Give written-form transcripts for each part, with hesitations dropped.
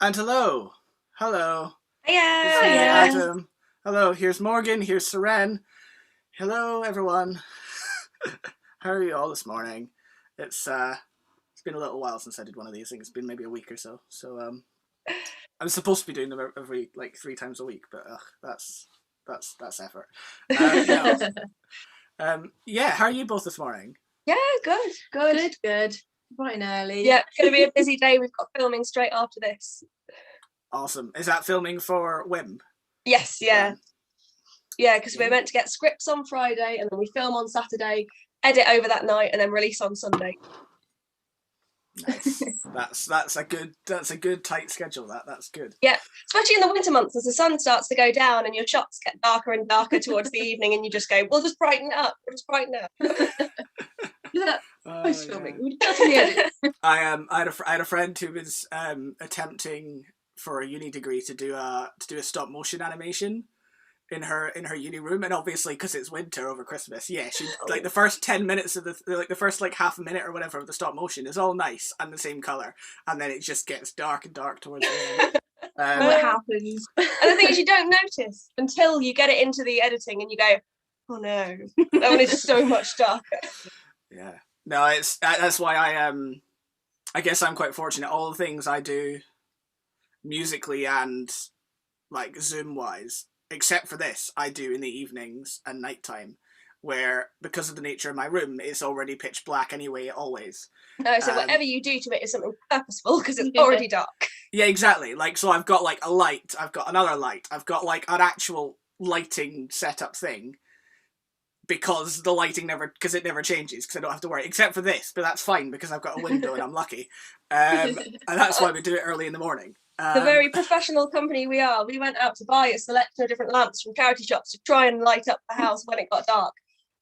And hello. Hello. It's me, Hiya! Hiya. Adam. Hello, here's Morgan, here's Seren. Hello, everyone. How are you all this morning? It's been a little while since I did one of these things. It's been maybe a week or so. I'm supposed to be doing them every like 3 times a week, but that's effort. No. Yeah, how are you both this morning? Yeah, good. Good. Bright and early. Yeah, it's going to be a busy day. We've got filming straight after this. Awesome. Is that filming for Wim? Yes, yeah. Yeah, because we're Yeah. meant to get scripts on Friday and then we film on Saturday, edit over that night, and then release on Sunday. Nice. That's a good tight schedule. That's good. Yeah, especially in the winter months as the sun starts to go down and your shots get darker and darker towards the evening, and you just go, we'll just brighten it up. We'll just brighten it up. Yeah, post Yeah. filming. We definitely edit. I had a friend who was attempting for a uni degree to do a stop motion animation in her uni room, and obviously because it's winter over Christmas, yeah, she like the first 10 minutes of the first like half a minute or whatever of the stop motion is all nice and the same color, and then it just gets dark and dark towards the end. What happens? And the thing is, you don't notice until you get it into the editing and you go, oh no, that one is so much darker. Yeah, no, that's why I guess I'm quite fortunate. All the things I do musically and like Zoom wise, except for this, I do in the evenings and nighttime, where because of the nature of my room, it's already pitch black anyway, always. No, so whatever you do to it is something purposeful because it's already dark. Yeah, exactly. Like, so I've got like a light, I've got another light, I've got like an actual lighting setup thing because the lighting because it never changes because I don't have to worry, except for this, but that's fine because I've got a window and I'm lucky. And that's why we do it early in the morning. The very professional company we are, we went out to buy a selection of different lamps from charity shops to try and light up the house when it got dark.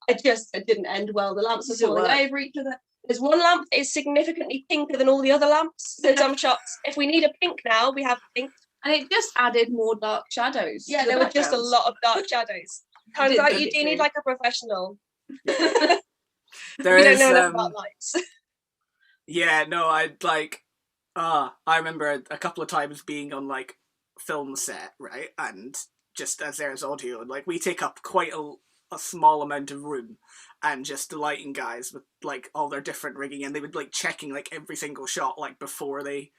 It didn't end well. The lamps were falling over each other. There's one lamp that is significantly pinker than all the other lamps in some shots. If we need a pink now, we have pink. And it just added more dark shadows. Yeah, there were just a lot of dark shadows. Turns out you do need like a professional. There we is, don't know enough about lights. Yeah, no, I remember a couple of times being on like film set, right, and just as there's audio, and like we take up quite a small amount of room, and just the lighting guys with like all their different rigging, and they would like checking like every single shot like before they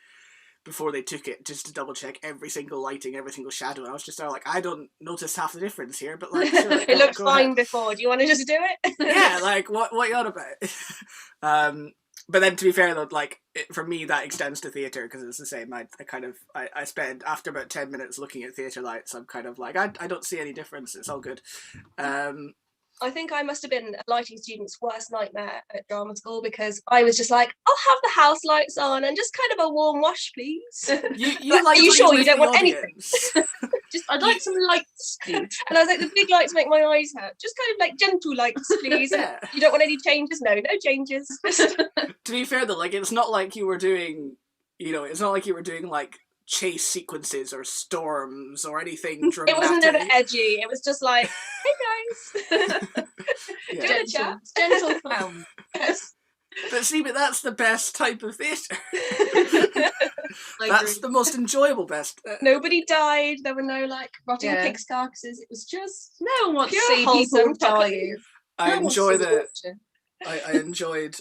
took it, just to double check every single lighting, every single shadow, and I was just there like, I don't notice half the difference here, but like sure, it looked fine ahead. Before. Do you want to just do it? Yeah, like what you on about? But then to be fair though, like for me that extends to theatre because it's the same. I spend after about 10 minutes looking at theatre lights, I'm kind of like I don't see any difference. It's all good. I think I must have been a lighting student's worst nightmare at drama school because I was just like, I'll have the house lights on and just kind of a warm wash, please. You like, are you sure you don't want anything? I'd like some lights, please. And I was like, the big lights make my eyes hurt. Just kind of like gentle lights, please. Yeah. You don't want any changes? No changes. To be fair though, like it's not like you were doing, it's not like you were doing like chase sequences or storms or anything dramatic. It was never edgy. It was just like, hey guys, yeah. a chat. Gentle clown. Yes. But that's the best type of theatre. That's the most enjoyable best. Nobody died. There were no like rotting pigs carcasses. It was just no one wants to see wholesome people die. I enjoyed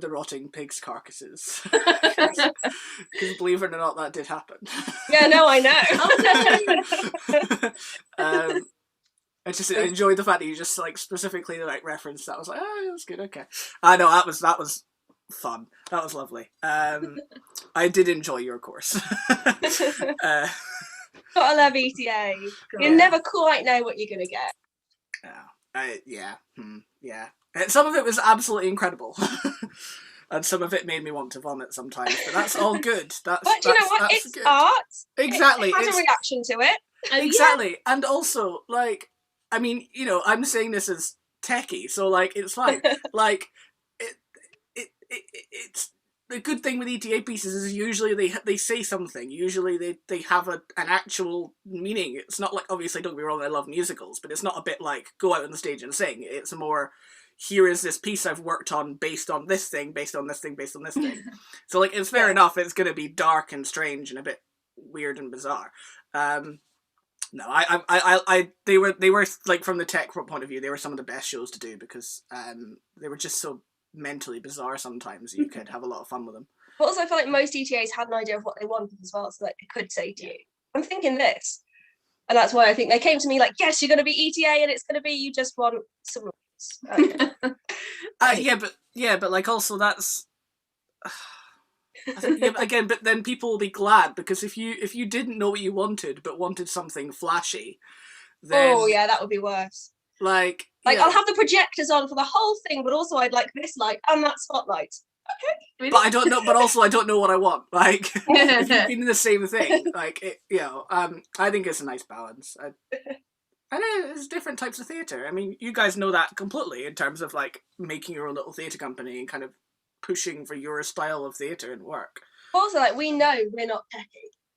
the rotting pigs' carcasses. Because believe it or not, that did happen. Yeah, no, I know. I enjoyed the fact that you just like specifically like referenced that. I was like, oh, that's good, okay. I know that was fun. That was lovely. I did enjoy your course. Gotta love ETA. You never quite know what you're gonna get. Yeah. And some of it was absolutely incredible. And some of it made me want to vomit sometimes, but that's all good. But you know what? It's good. Art. Exactly. It has a reaction to it. Exactly. Yeah. And also, like, I mean, I'm saying this as techie, so like it's fine. Like it's the good thing with ETA pieces is usually they say something. Usually they have an actual meaning. It's not like, obviously, don't get me wrong, I love musicals, but it's not a bit like go out on the stage and sing. It's more, here is this piece I've worked on based on this thing, based on this thing, based on this thing. So like it's fair enough. It's going to be dark and strange and a bit weird and bizarre. No, they were like, from the tech point of view, they were some of the best shows to do, because they were just so mentally bizarre sometimes. You could have a lot of fun with them. But also, I feel like most ETAs had an idea of what they wanted as well, so that they could say to you, I'm thinking this. And that's why I think they came to me like, yes, you're going to be ETA, and it's going to be, you just want some rules. Yeah, but like, also that's again, but then people will be glad, because if you didn't know what you wanted but wanted something flashy, then that would be worse. Like I'll have the projectors on for the whole thing, but also I'd like this light and that spotlight. Okay. But I don't know. But also, I don't know what I want. Like, if you've been in the same thing, like, I think it's a nice balance. I know there's different types of theatre. I mean, you guys know that completely, in terms of like making your own little theatre company and kind of pushing for your style of theatre and work. Also, like, we know we're not techie.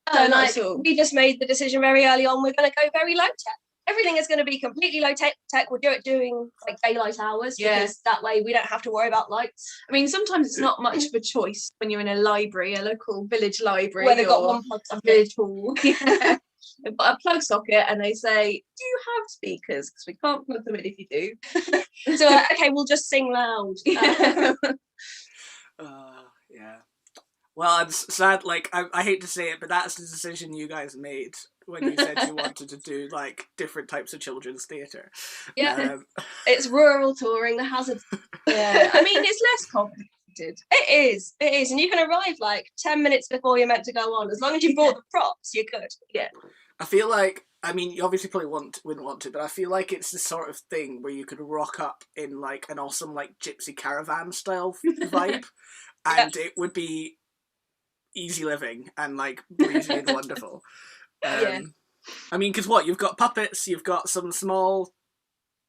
Oh, So like, we just made the decision very early on, we're going to go very low tech. Everything is going to be completely low tech. We'll do it during like daylight hours, because that way we don't have to worry about lights. I mean, sometimes it's not much of a choice when you're in a library, a local village library, where they've got one plug socket. Village hall. They've got a plug socket, and they say, "Do you have speakers? Because we can't plug them in if you do." So okay, we'll just sing loud. Yeah. Well, I'm sad. Like, I hate to say it, but that's the decision you guys made when you said you wanted to do like different types of children's theatre. Yeah, it's rural touring. The hazards. Yeah, I mean, it's less complicated. It is, and you can arrive like 10 minutes before you're meant to go on. As long as you brought the props, you're good. Yeah. I feel like, I mean, you obviously probably wouldn't want to, but I feel like it's the sort of thing where you could rock up in like an awesome like gypsy caravan style vibe, and it would be easy living and like breezy and wonderful. I mean, because you've got puppets, you've got some small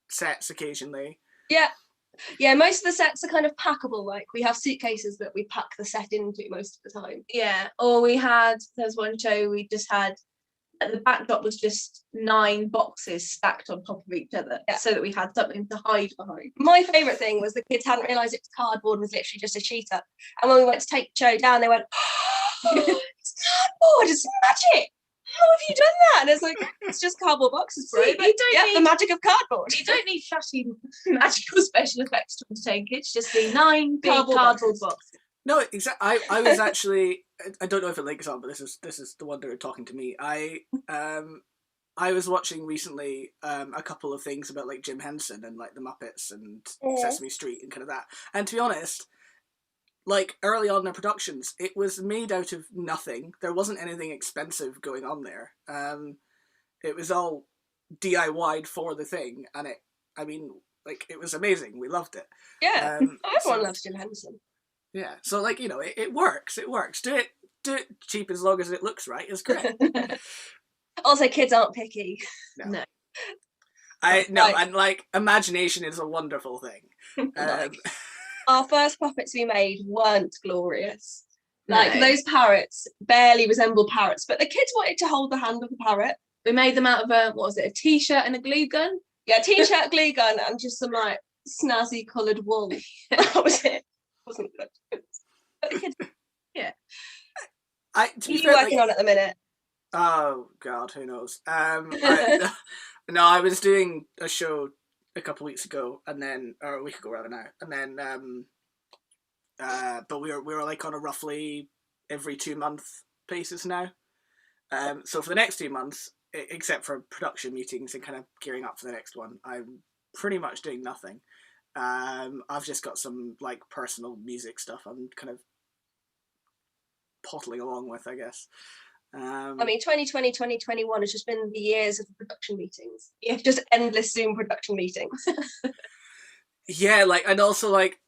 sets occasionally. Yeah, most of the sets are kind of packable. Like, we have suitcases that we pack the set into most of the time. Yeah, or there's one show we just had, the backdrop was just 9 boxes stacked on top of each other, so that we had something to hide behind. My favourite thing was the kids hadn't realised it was cardboard, was literally just a cheetah. And when we went to take the show down, they went, oh, it's cardboard, it's magic. How have you done that? And it's like, it's just cardboard boxes, bro. You don't need the magic of cardboard. You don't need flashy magical special effects to entertain kids. Just the 9 big cardboard boxes. No, exactly. I was actually, I don't know if it links on, but this is the one that are talking to me. I was watching recently a couple of things about like Jim Henson and like the Muppets and Sesame Street and kind of that. And to be honest, like, early on in their productions, it was made out of nothing. There wasn't anything expensive going on there. It was all DIY'd for the thing, and it was amazing. We loved it. Yeah, everyone loves Jim Henson. Yeah, so like, it works. It works. Do it cheap as long as it looks right. It's great. Also, kids aren't picky. No. And like, imagination is a wonderful thing. Our first puppets we made weren't glorious. Like, those parrots barely resemble parrots, but the kids wanted to hold the hand of the parrot. We made them out of a t-shirt and a glue gun? Yeah, t-shirt, glue gun, and just some like snazzy coloured wool. That was it. Wasn't good. But the kids, yeah. What are you working on at the minute? Oh God, who knows? I was doing a show a couple of weeks ago, or a week ago rather now, and then but we were like on a roughly every 2-month basis now. So for the next 2 months, except for production meetings and kind of gearing up for the next one, I'm pretty much doing nothing. I've just got some like personal music stuff I'm kind of pottling along with, I guess. I mean, 2020, 2021 has just been the years of the production meetings. Yeah, just endless Zoom production meetings. Yeah, like, and also like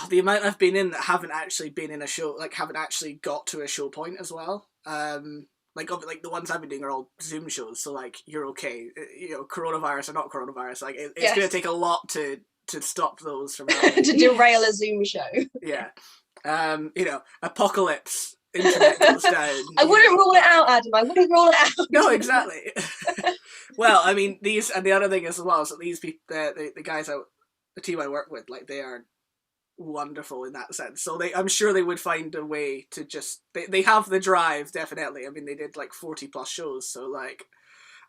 the amount I've been in that haven't actually been in a show, like haven't actually got to a show point as well. Like the ones I've been doing are all Zoom shows, so like, you're okay. Coronavirus or not coronavirus, like it's going to take a lot to stop those from happening. To derail a Zoom show. Yeah. Apocalypse. Internet goes down. I wouldn't rule it out, Adam. I wouldn't rule it out. No, exactly. Well, I mean, these, and the other thing as well is that these people, the guys the team I work with, like, they are wonderful in that sense. So I'm sure they would find a way to just they have the drive, definitely. I mean, they did like 40 plus shows, so like,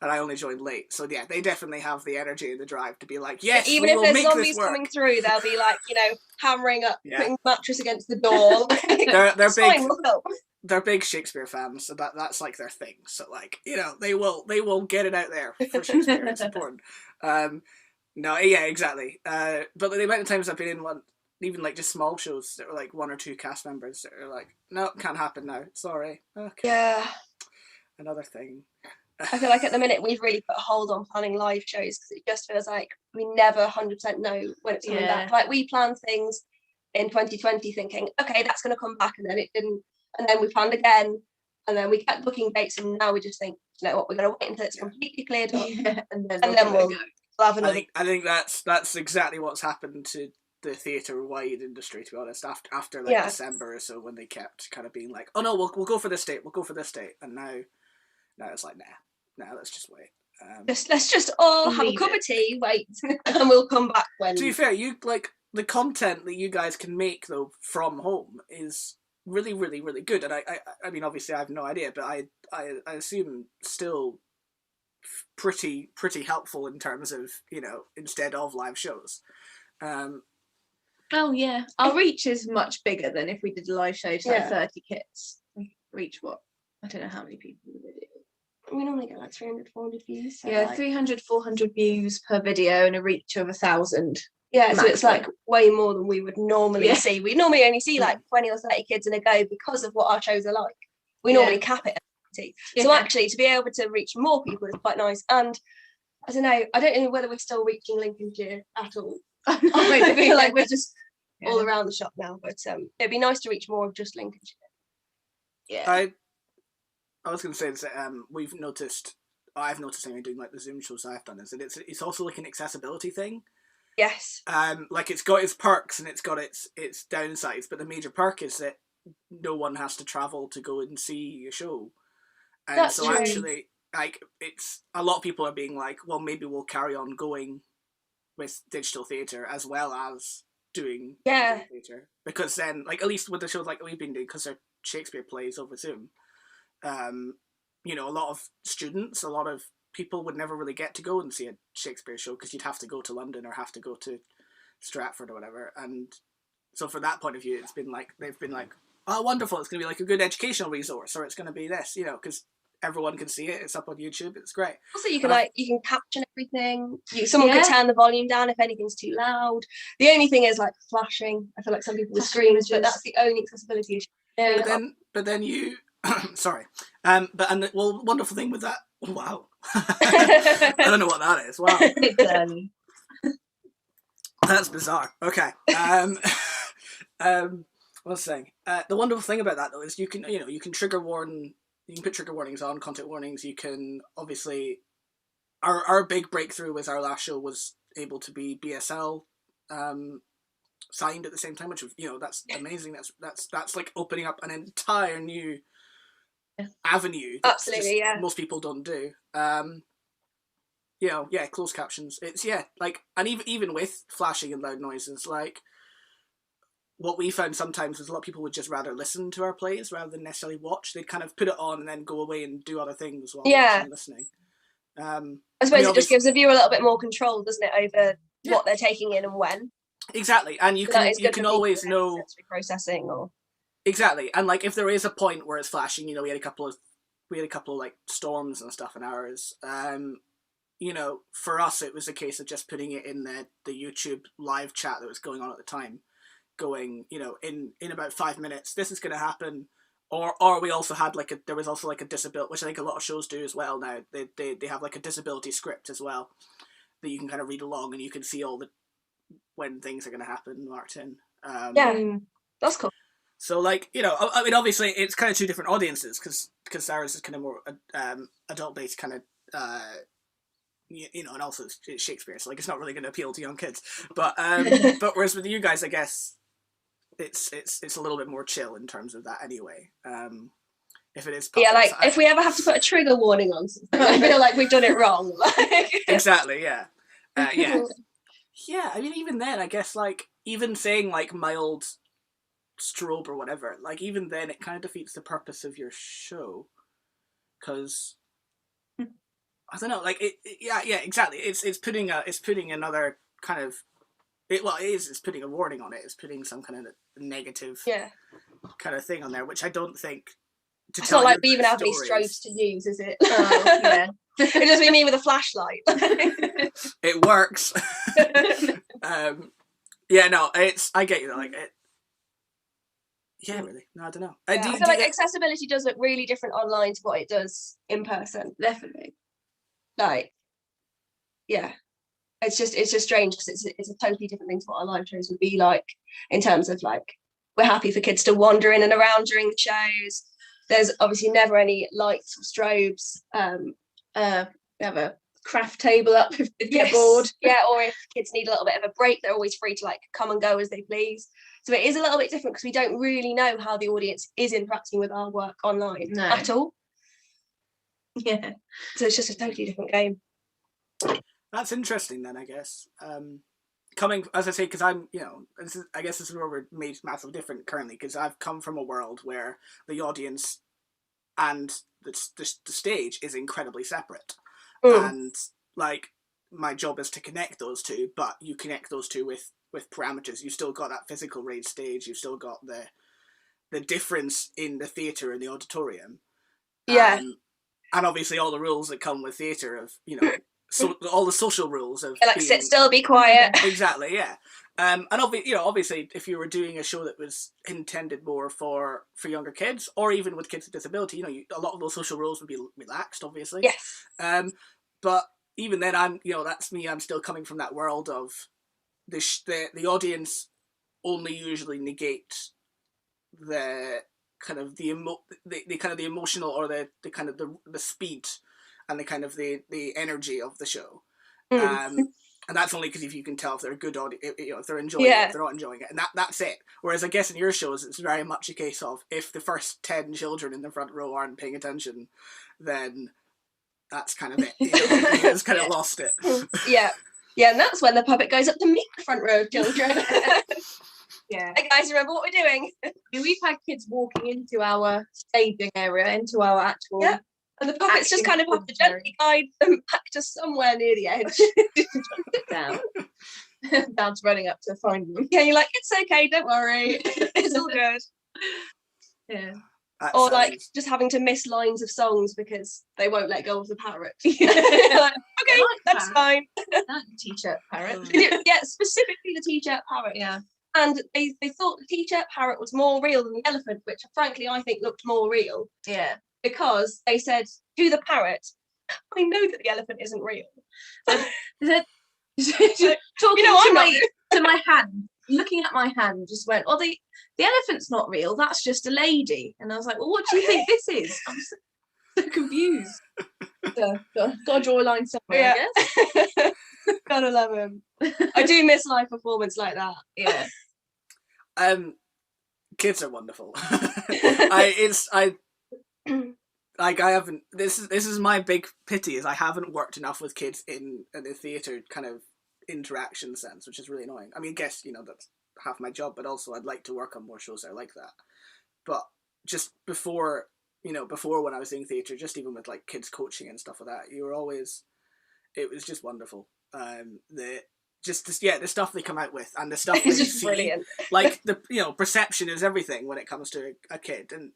and I only joined late, so yeah, they definitely have the energy and the drive to be like, yes, even we if will there's make zombies this work. coming through, they'll be like, hammering up, putting mattress against the door. They're big. Fine, we'll help. They're big Shakespeare fans, so that's like their thing. So like, they will get it out there for Shakespeare. It's important. No, yeah, exactly. But the amount of times I've been in one, even like just small shows that were like 1 or 2 cast members that are like, no, can't happen now. Sorry. Okay. Yeah. Another thing. I feel like at the minute we've really put a hold on planning live shows because it just feels like we never 100% know when it's coming back. Like we planned things in 2020 thinking, okay, that's going to come back, and then it didn't. And then we planned again, and then we kept booking dates, and now we just think, you know what, we're going to wait until it's completely cleared up, and then we'll have another. I think that's exactly what's happened to the theatre-wide industry, to be honest, after like December or so, when they kept kind of being like, oh no, we'll go for this date, and now it's like, nah, let's just wait. Let's just all have a cup of tea, wait, and we'll come back when. To be fair, you like the content that you guys can make though from home is really, really, really good, and I mean, obviously I have no idea, but I assume still pretty helpful in terms of, instead of live shows. Oh yeah, our reach is much bigger than if we did a live show to like 30 kids. We reach what? I don't know how many people in the video. We normally get like 300, 400 views. So 300, 400 views per video and a reach of 1,000. Yeah, so it's like way more than we would normally see. We normally only see like 20 or 30 kids in a go because of what our shows are like. We normally cap it at 30. So actually, to be able to reach more people is quite nice. And I don't know whether we're still reaching Lincolnshire at all. I feel like we're just all around the shop now. But it'd be nice to reach more of just Lincolnshire. Yeah. I was going to say this, I've noticed anyway, doing like the Zoom shows I've done, is that it's also like an accessibility thing. Yes. Like it's got its perks and it's got its downsides, but the major perk is that no one has to travel to go and see a show. And that's so true. Actually, like, it's a lot of people are being like, well, maybe we'll carry on going with digital theatre as well as doing theatre, because then, like, at least with the shows like we've been doing, because they're Shakespeare plays over Zoom, a lot of students, a lot of people would never really get to go and see a Shakespeare show because you'd have to go to London or have to go to Stratford or whatever. And so for that point of view, they've been like, oh, wonderful, it's going to be like a good educational resource, or it's going to be this, because everyone can see it, it's up on YouTube, it's great. Also, you can caption everything. Someone could turn the volume down if anything's too loud. The only thing is like flashing. I feel like some people with screens, but that's the only accessibility issue. Yeah. But then you sorry. The wonderful thing with that, wow. I don't know what that is. Wow. That's bizarre. Okay. What was I saying? The wonderful thing about that though is you can trigger warn. You can put trigger warnings on, content warnings. You can obviously, our big breakthrough with our last show was able to be BSL signed at the same time, which was, that's amazing. That's like opening up an entire new avenue. Absolutely, most people don't do. Closed captions. It's and even with flashing and loud noises, like, what we found sometimes was a lot of people would just rather listen to our plays rather than necessarily watch. They'd kind of put it on and then go away and do other things while watching and listening. I suppose it just gives the viewer a little bit more control, doesn't it, over what they're taking in and when. Exactly, and you can always know processing or exactly, and like if there is a point where it's flashing, we had a couple of like storms and stuff in ours. For us, it was a case of just putting it in the YouTube live chat that was going on at the time. Going, in about 5 minutes, this is going to happen, or we also had there was also like a disability, which I think a lot of shows do as well now. They have like a disability script as well that you can kind of read along, and you can see all the when things are going to happen marked in. That's cool. So I mean, obviously it's kind of two different audiences because ours is kind of more adult based kind of. And also it's Shakespeare, so it's not really going to appeal to young kids. But but whereas with you guys, I guess it's a little bit more chill in terms of that anyway. If it is if we ever have to put a trigger warning on something, I feel like we've done it wrong. Exactly, yeah. I mean, even then, I guess even saying like mild strobe or whatever, like even then it kind of defeats the purpose of your show, because I don't know, like yeah, exactly. It's putting another kind of it's putting a warning on it. It's putting some kind of negative kind of thing on there, which I don't think. It's not like we even have any strobes to use, is it? Oh, yeah. It just be me with a flashlight. It works. Yeah, no, I get you though, like it. Yeah, really. No, I don't know. I feel like accessibility does look really different online to what it does in person. Definitely. Like, yeah, it's just strange because it's a totally different thing to what our live shows would be like, in terms of like, we're happy for kids to wander in and around during the shows. There's obviously never any lights or strobes. We have a craft table up if they're bored. Yeah, or if kids need a little bit of a break, they're always free to like come and go as they please. So it is a little bit different because we don't really know how the audience is interacting with our work online at all. Yeah. So it's just a totally different game. That's interesting then, I guess. Coming, as I say, because I'm, I guess this is where we're made massively different currently, because I've come from a world where the audience and the stage is incredibly separate. And like, my job is to connect those two, but you connect those two with parameters. You've still got that physical raised stage. You've still got the difference in the theatre and the auditorium. Yeah. And obviously all the rules that come with theatre of, so all the social rules of like sit still, be quiet. Exactly, yeah. And obviously if you were doing a show that was intended more for younger kids, or even with kids with disability, a lot of those social rules would be relaxed, obviously. Yes. But even then, that's me. I'm still coming from that world of the audience only usually negate the kind of the emotional, or the kind of the speed and the kind of the energy of the show. And that's only because if you can tell if they're a good audience, if they're enjoying it, if they're not enjoying it, and that's it. Whereas I guess in your shows, it's very much a case of if the first 10 children in the front row aren't paying attention, then that's kind of it. It's kind of lost it. Yeah, and that's when the puppet goes up to meet the front row of children. Yeah. Hey guys, remember what we're doing? We've had kids walking into our staging area, into our actual. Yeah. And the puppets just kind of have to gently guide them back to somewhere near the edge. Down. Dad's running up to find them. Yeah, you're like, it's okay, don't worry. It's all good. Yeah. Or like just having to miss lines of songs because they won't let go of the parrot. Like, okay, that's fine. That t-shirt parrot. Yeah, specifically the t-shirt parrot. Yeah. And they thought the t-shirt parrot was more real than the elephant, which frankly I think looked more real. Yeah. Because they said to the parrot, I know that the elephant isn't real. Talking to my hand, looking at my hand, just went, oh, the elephant's not real, that's just a lady. And I was like, well, what do you think this is? I'm so confused. So, gotta draw a line somewhere, I guess. Gotta love him. I do miss live performance like that. Yeah. Kids are wonderful. I haven't. This is my big pity, is I haven't worked enough with kids in the theatre kind of interaction sense, which is really annoying. I mean, I guess that's half my job, but also I'd like to work on more shows that are like that. But just before when I was doing theatre, just even with like kids coaching and stuff like that, it was just wonderful. The stuff they come out with, and the stuff it's they just see, brilliant. like the perception is everything when it comes to a kid, and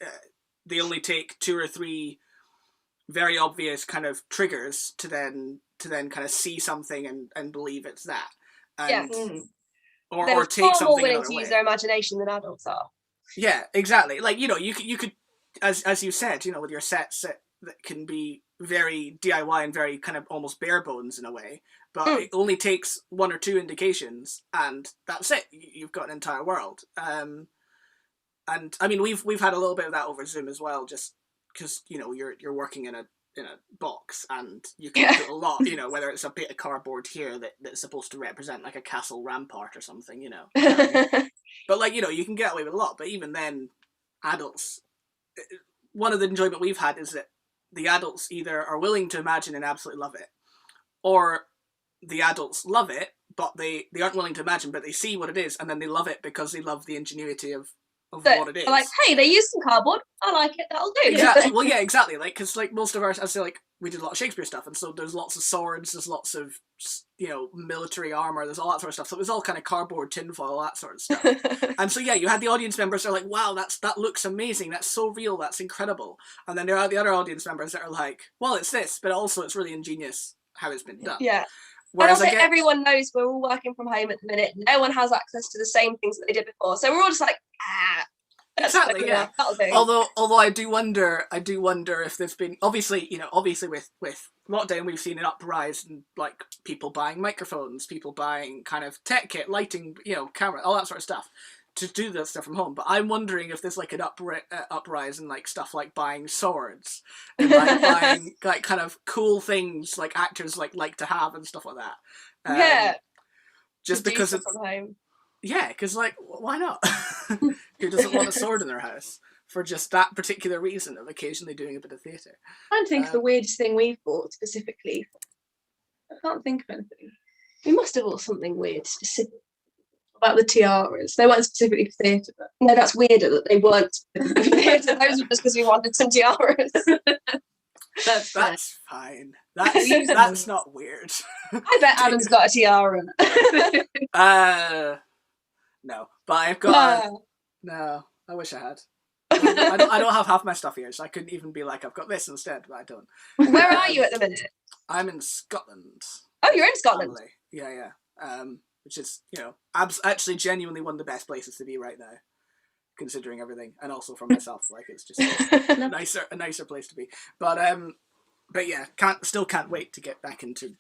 they only take 2 or 3 very obvious kind of triggers to then kind of see something and believe it's that, and or take something more willing another to way. use their imagination than adults are. Yeah, exactly. Like you could, as you said, with your sets that can be very DIY and very kind of almost bare bones in a way, but it only takes 1 or 2 indications, and that's it. You've got an entire world. And I mean, we've had a little bit of that over Zoom as well, just because you're working in a box, and you can do a lot. Whether it's a bit of cardboard here that's supposed to represent like a castle rampart or something. But like you can get away with a lot. But even then, adults. One of the enjoyment we've had is that the adults either are willing to imagine and absolutely love it, or the adults love it but they aren't willing to imagine, but they see what it is, and then they love it because they love the ingenuity of So, what it is. like, hey, they used some cardboard. I like it. That'll do. Exactly. Well, yeah, exactly. Like, because like most of our, I say, like we did a lot of Shakespeare stuff, and so there's lots of swords, there's lots of military armor, there's all that sort of stuff. So it was all kind of cardboard, tinfoil, all that sort of stuff. And so yeah, you had the audience members that are like, wow, that looks amazing, that's so real, that's incredible. And then there are the other audience members that are like, well, it's this, but also it's really ingenious how it's been done. Yeah. Whereas and also, everyone knows we're all working from home at the minute. No one has access to the same things that they did before, so we're all just like, exactly, yeah. That'll do. Although I do wonder if there's been obviously with lockdown we've seen an uprise in like people buying microphones, people buying kind of tech kit, lighting, camera, all that sort of stuff to do that stuff from home. But I'm wondering if there's like an uprise in like stuff like buying swords and like buying like kind of cool things like actors like to have and stuff like that. Just because it's from home. Yeah, because like why not? Who doesn't want a sword in their house for just that particular reason of occasionally doing a bit of theatre? I think of the weirdest thing we've bought specifically. I can't think of anything. We must have bought something weird specific. About the tiaras. They weren't specifically for theatre, but no, that's weirder that they weren't specifically for theatre. Those were just because we wanted some tiaras. That's fine. That's not weird. I bet Adam's got a tiara. No, but I've got no. I wish I had. I don't have half my stuff here, so I couldn't even be like, I've got this instead, but I don't. Where are you at the minute? I'm in Scotland. Oh, you're in Scotland? Family. Yeah. Which is, actually genuinely one of the best places to be right now, considering everything, and also for myself, like it's just a nicer place to be. But yeah, still can't wait to get back into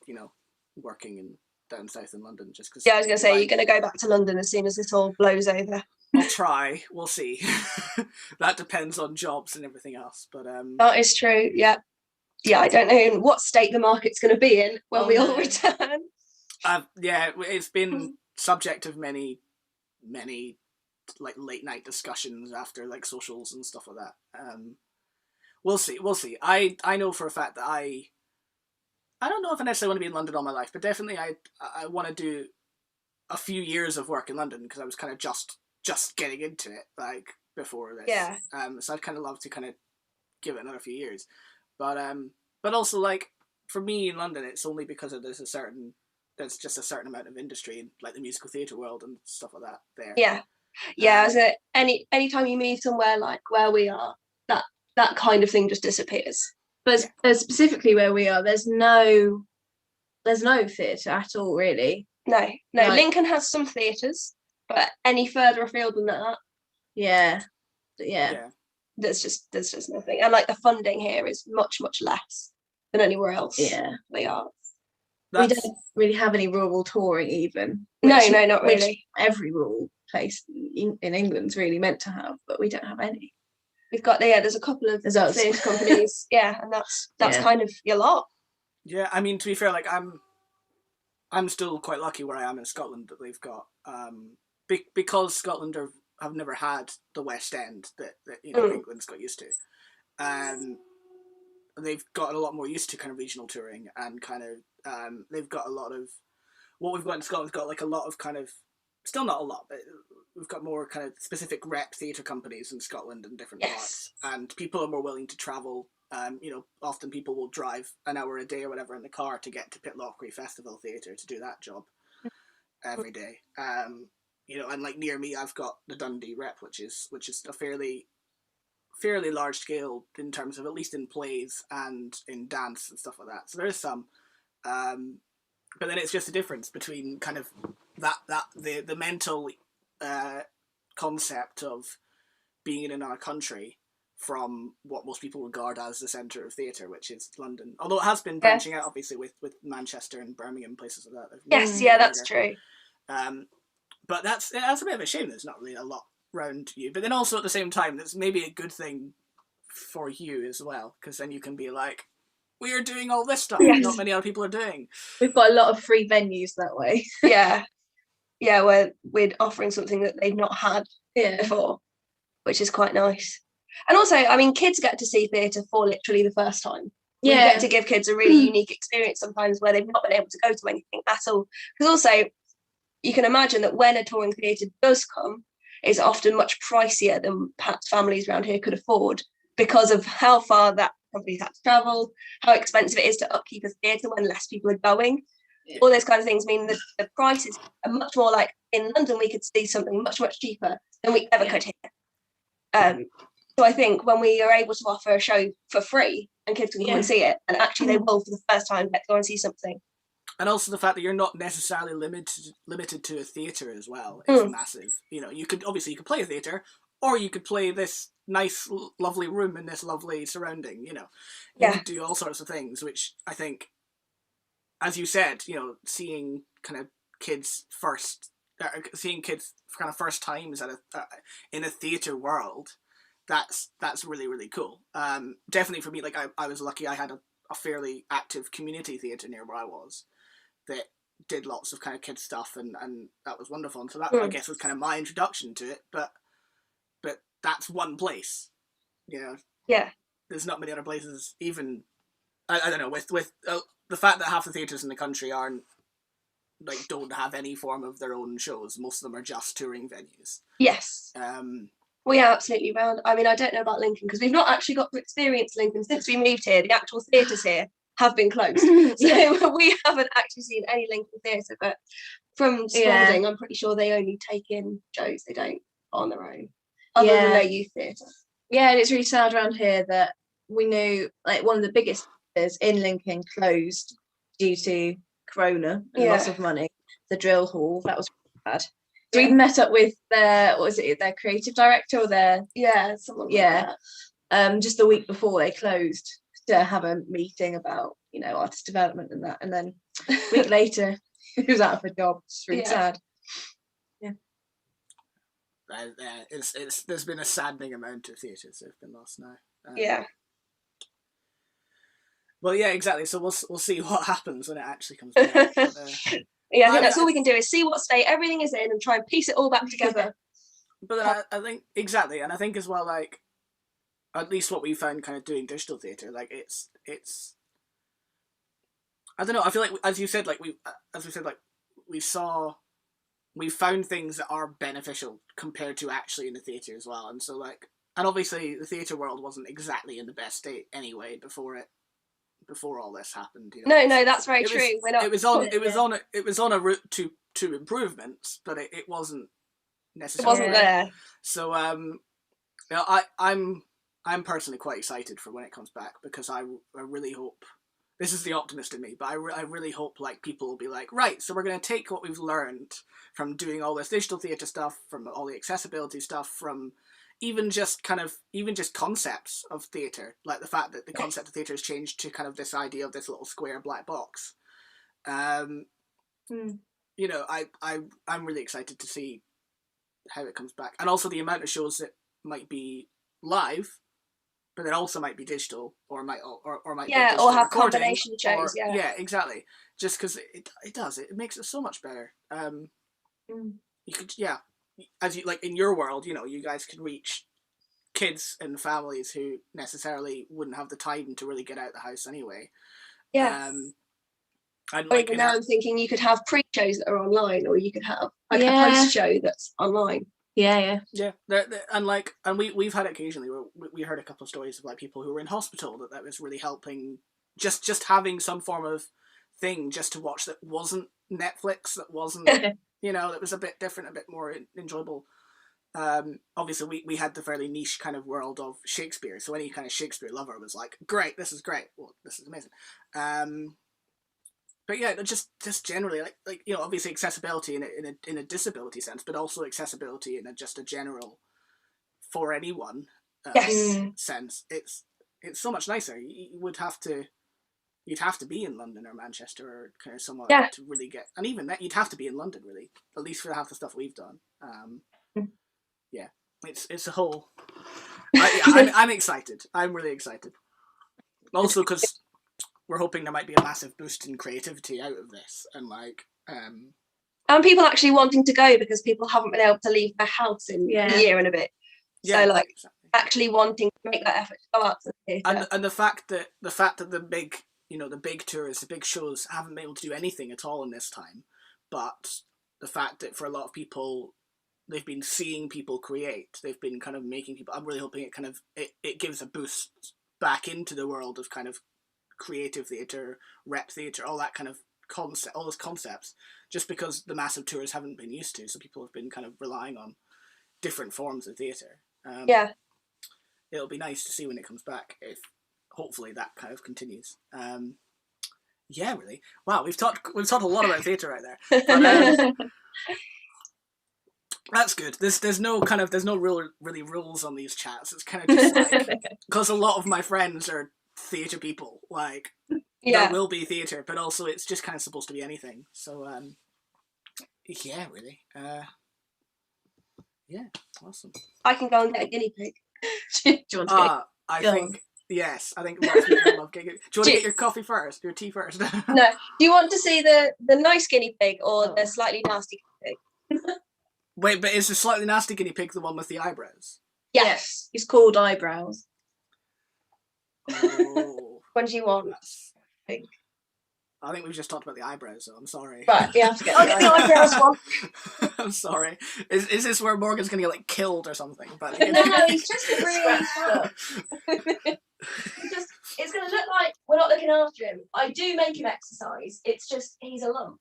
working in down south in London, just because. Yeah, I was gonna say you're gonna go back to London as soon as this all blows over. I'll try. We'll see. That depends on jobs and everything else, but that is true. Yeah, I don't know in what state the market's going to be in when we all return. Yeah, it's been subject of many like late night discussions after like socials and stuff like that. We'll see. I know for a fact that I don't know if I necessarily want to be in London all my life, but definitely I want to do a few years of work in London, because I was kind of just getting into it like before this. Yeah. So I'd kind of love to kind of give it another few years, but also like for me in London, it's only because there's just a certain amount of industry in like the musical theatre world and stuff like that there. Yeah. So anytime you move somewhere like where we are, that kind of thing just disappears. But specifically where we are, there's no theatre at all, really. No. Lincoln has some theatres, but any further afield than that, yeah, there's just nothing. And like the funding here is much less than anywhere else. Yeah, they are. We don't really have any rural touring, even. No, not really. Every rural place in England's really meant to have, but we don't have any. We've got there's a couple of theatre companies, and that's kind of your lot. Yeah, I mean, to be fair, like I'm still quite lucky where I am in Scotland that they've got because Scotland have never had the West End that England's got used to. They've gotten a lot more used to kind of regional touring, and kind of they've got a lot of what we've got in Scotland. We've got like a lot of kind of, still not a lot, but we've got more kind of specific rep theatre companies in Scotland and different parts, and people are more willing to travel. Often people will drive an hour a day or whatever in the car to get to Pitlochry Festival Theatre to do that job every day. And like near me, I've got the Dundee Rep, which is a fairly large scale in terms of, at least in plays and in dance and stuff like that. So there is some, but then it's just a difference between kind of the mental concept of being in another country from what most people regard as the centre of theatre, which is London. Although it has been branching out, obviously, with Manchester and Birmingham, places like that. Yes, that's true. But that's a bit of a shame. There's not really a lot round you. But then also at the same time, that's maybe a good thing for you as well, because then you can be like, we are doing all this stuff not many other people are doing. We've got a lot of free venues that way. Yeah, where we're offering something that they've not had before, which is quite nice. And also, I mean, kids get to see theatre for literally the first time. We get to give kids a really unique experience sometimes where they've not been able to go to anything at all. Because also, you can imagine that when a touring theatre does come, it's often much pricier than perhaps families around here could afford because of how far that company's had to travel, how expensive it is to upkeep a theatre when less people are going. All those kind of things mean that the prices are much more like in London we could see something much, much cheaper than we ever could here. So I think when we are able to offer a show for free and kids can come and see it, and actually they will for the first time get to go and see something. And also the fact that you're not necessarily limited to a theatre as well is massive. You know, you could play a theatre, or you could play this nice, lovely room in this lovely surrounding. You know, you could do all sorts of things, which I think, as you said, you know, seeing kind of kids seeing kids for kind of first times at in a theatre world, that's really, really cool. Definitely for me, like I was lucky I had a fairly active community theatre near where I was that did lots of kind of kids stuff, and that was wonderful. And so that I guess was kind of my introduction to it. But that's one place, you know. Yeah. There's not many other places. Even I don't know, with the fact that half the theatres in the country don't have any form of their own shows. Most of them are just touring venues. Yes. We are absolutely round. I mean, I don't know about Lincoln because we've not actually got to experience Lincoln since we moved here. The actual theatres here have been closed, so we haven't actually seen any Lincoln theatre. But from Spalding, I'm pretty sure they only take in shows. They don't on their own, other than their youth theatre. Yeah, and it's really sad around here that we knew like one of the biggest theatres in Lincoln closed due to Corona and loss of money. The Drill Hall, that was bad. So we met up with their creative director or their someone like that. Just the week before they closed to have a meeting about, you know, artist development and that, and then a week later he was out of a job. It's really sad. There's been a saddening amount of theatres that have been lost now. Well, yeah, exactly. So we'll see what happens when it actually comes back. I think that's all we can do is see what state everything is in and try and piece it all back together. But I think exactly, and I think as well, like at least what we found kind of doing digital theatre, like it's I don't know. I feel like as we said, like we found things that are beneficial compared to actually in the theatre as well, and so like, and obviously the theatre world wasn't exactly in the best state anyway before all this happened. You know? No, that's very true. It was on a route to improvements, but it wasn't necessarily. It wasn't there. So you know, I'm personally quite excited for when it comes back because I really hope. This is the optimist in me, but I really hope like people will be like, right, so we're going to take what we've learned from doing all this digital theatre stuff, from all the accessibility stuff, from even just concepts of theatre, like the fact that the concept of theatre has changed to kind of this idea of this little square black box. You know, I'm really excited to see how it comes back, and also the amount of shows that might be live, but it also might be digital, or might be or have combination shows. Yeah, exactly. Just because it makes it so much better. You could, as you like in your world, you know, you guys can reach kids and families who necessarily wouldn't have the time to really get out of the house anyway. Yeah. And like, now I'm thinking you could have pre-shows that are online, or you could have like a post show that's online. Yeah. And we've had it occasionally where we heard a couple of stories of like people who were in hospital that was really helping, just having some form of thing just to watch that wasn't Netflix, that wasn't you know, that was a bit different, a bit more enjoyable. Obviously we had the fairly niche kind of world of Shakespeare, so any kind of Shakespeare lover was like, great, this is great, well, this is amazing. But yeah, just generally, like you know, obviously accessibility in a disability sense, but also accessibility in just a general for anyone sense. It's so much nicer. You'd have to be in London or Manchester or kind of somewhere to really get, and even that you'd have to be in London really, at least for half the stuff we've done. It's a whole. I'm excited. I'm really excited. Also, because we're hoping there might be a massive boost in creativity out of this, and like and people actually wanting to go because people haven't been able to leave their house in a year and a bit. So like actually wanting to make that effort to go out to the theatre. And the fact that the big tours, the big shows haven't been able to do anything at all in this time, but the fact that for a lot of people, they've been seeing people create. They've been kind of making people. I'm really hoping it gives a boost back into the world of kind of creative theatre, rep theatre, all that kind of concept, all those concepts. Just because the massive tours haven't been used to, so people have been kind of relying on different forms of theatre. It'll be nice to see when it comes back, if hopefully that kind of continues. Yeah, really. Wow, we've talked a lot about theatre right there. But, that's good. There's no really rules on these chats. It's kind of just like, because a lot of my friends are theatre people. Like, there will be theatre, but also it's just kind of supposed to be anything. So, yeah, really. Yeah, awesome. I can go and get a guinea pig. Do you want to I think yes. I think lots of people love getting. Do you want to get your coffee first? Your tea first? No. Do you want to see the nice guinea pig or the slightly nasty guinea pig? Wait, but is the slightly nasty guinea pig the one with the eyebrows? Yes, he's called Eyebrows. Oh, When do you want? I think we've just talked about the eyebrows, so I'm sorry. Right, you have to get the eyebrows one. I'm sorry. Is this where Morgan's gonna get like killed or something? But No, he's just really it's going to look like we're not looking after him. I do make him exercise. It's just he's a lump.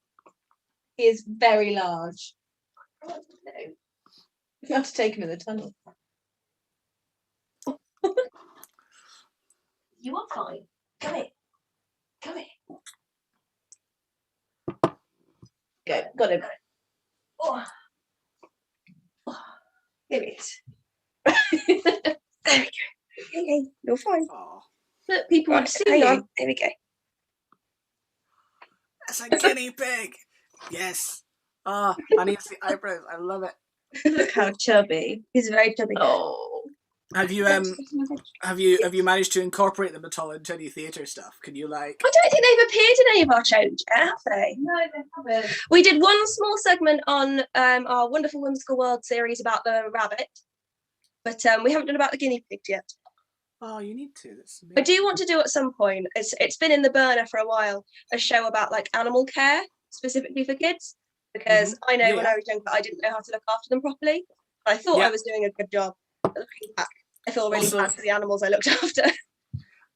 He is very large. You have to take him in the tunnel. You are fine. Come here. Come here. Go, got him. Oh. There he is. There we go. Okay, you're fine. oh, Look, people want to see hang you. on. There we go. that's a guinea pig. Yes. I need to see eyebrows. I love it. Look how chubby. He's very chubby. Oh. Have you managed to incorporate them at all into any theatre stuff? Can you like? I don't think they've appeared in any of our shows yet, have they? No, they haven't. We did one small segment on our Wonderful Whimsical World series about the rabbit, but we haven't done about the guinea pigs yet. Oh, you need to. I do want to do at some point. It's been in the burner for a while. A show about like animal care specifically for kids, because I know when I was younger I didn't know how to look after them properly. I thought I was doing a good job. But looking back, I feel really bad for the animals I looked after.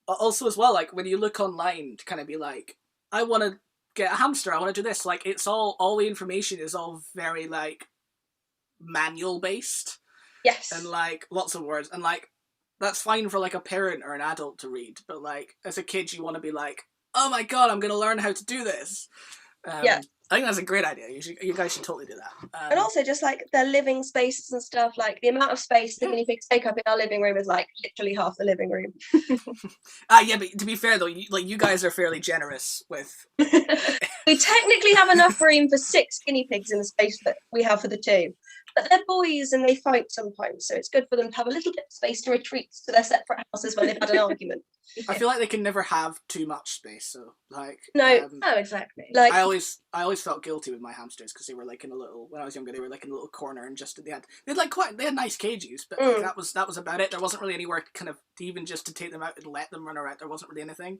Also, as well, like when you look online to kind of be like, I want to get a hamster. I want to do this. Like, it's all the information is all very like manual based. Yes. And like lots of words, and like that's fine for like a parent or an adult to read, but like as a kid you want to be like, oh my god, I'm going to learn how to do this. I think that's a great idea. You guys should totally do that. And also just like their living spaces and stuff, like the amount of space the guinea pigs take up in our living room is like literally half the living room. Yeah, but to be fair though, you guys are fairly generous with. We technically have enough room for 6 guinea pigs in the space that we have for the 2. But they're boys and they fight sometimes, so it's good for them to have a little bit of space to retreat to their separate houses when they've had an argument. I feel like they can never have too much space, so like no, exactly. Like I always felt guilty with my hamsters because they were like in a little, when I was younger, they were like in a little corner and just they had nice cages, but like, that was about it. There wasn't really anywhere kind of even just to take them out and let them run around. There wasn't really anything.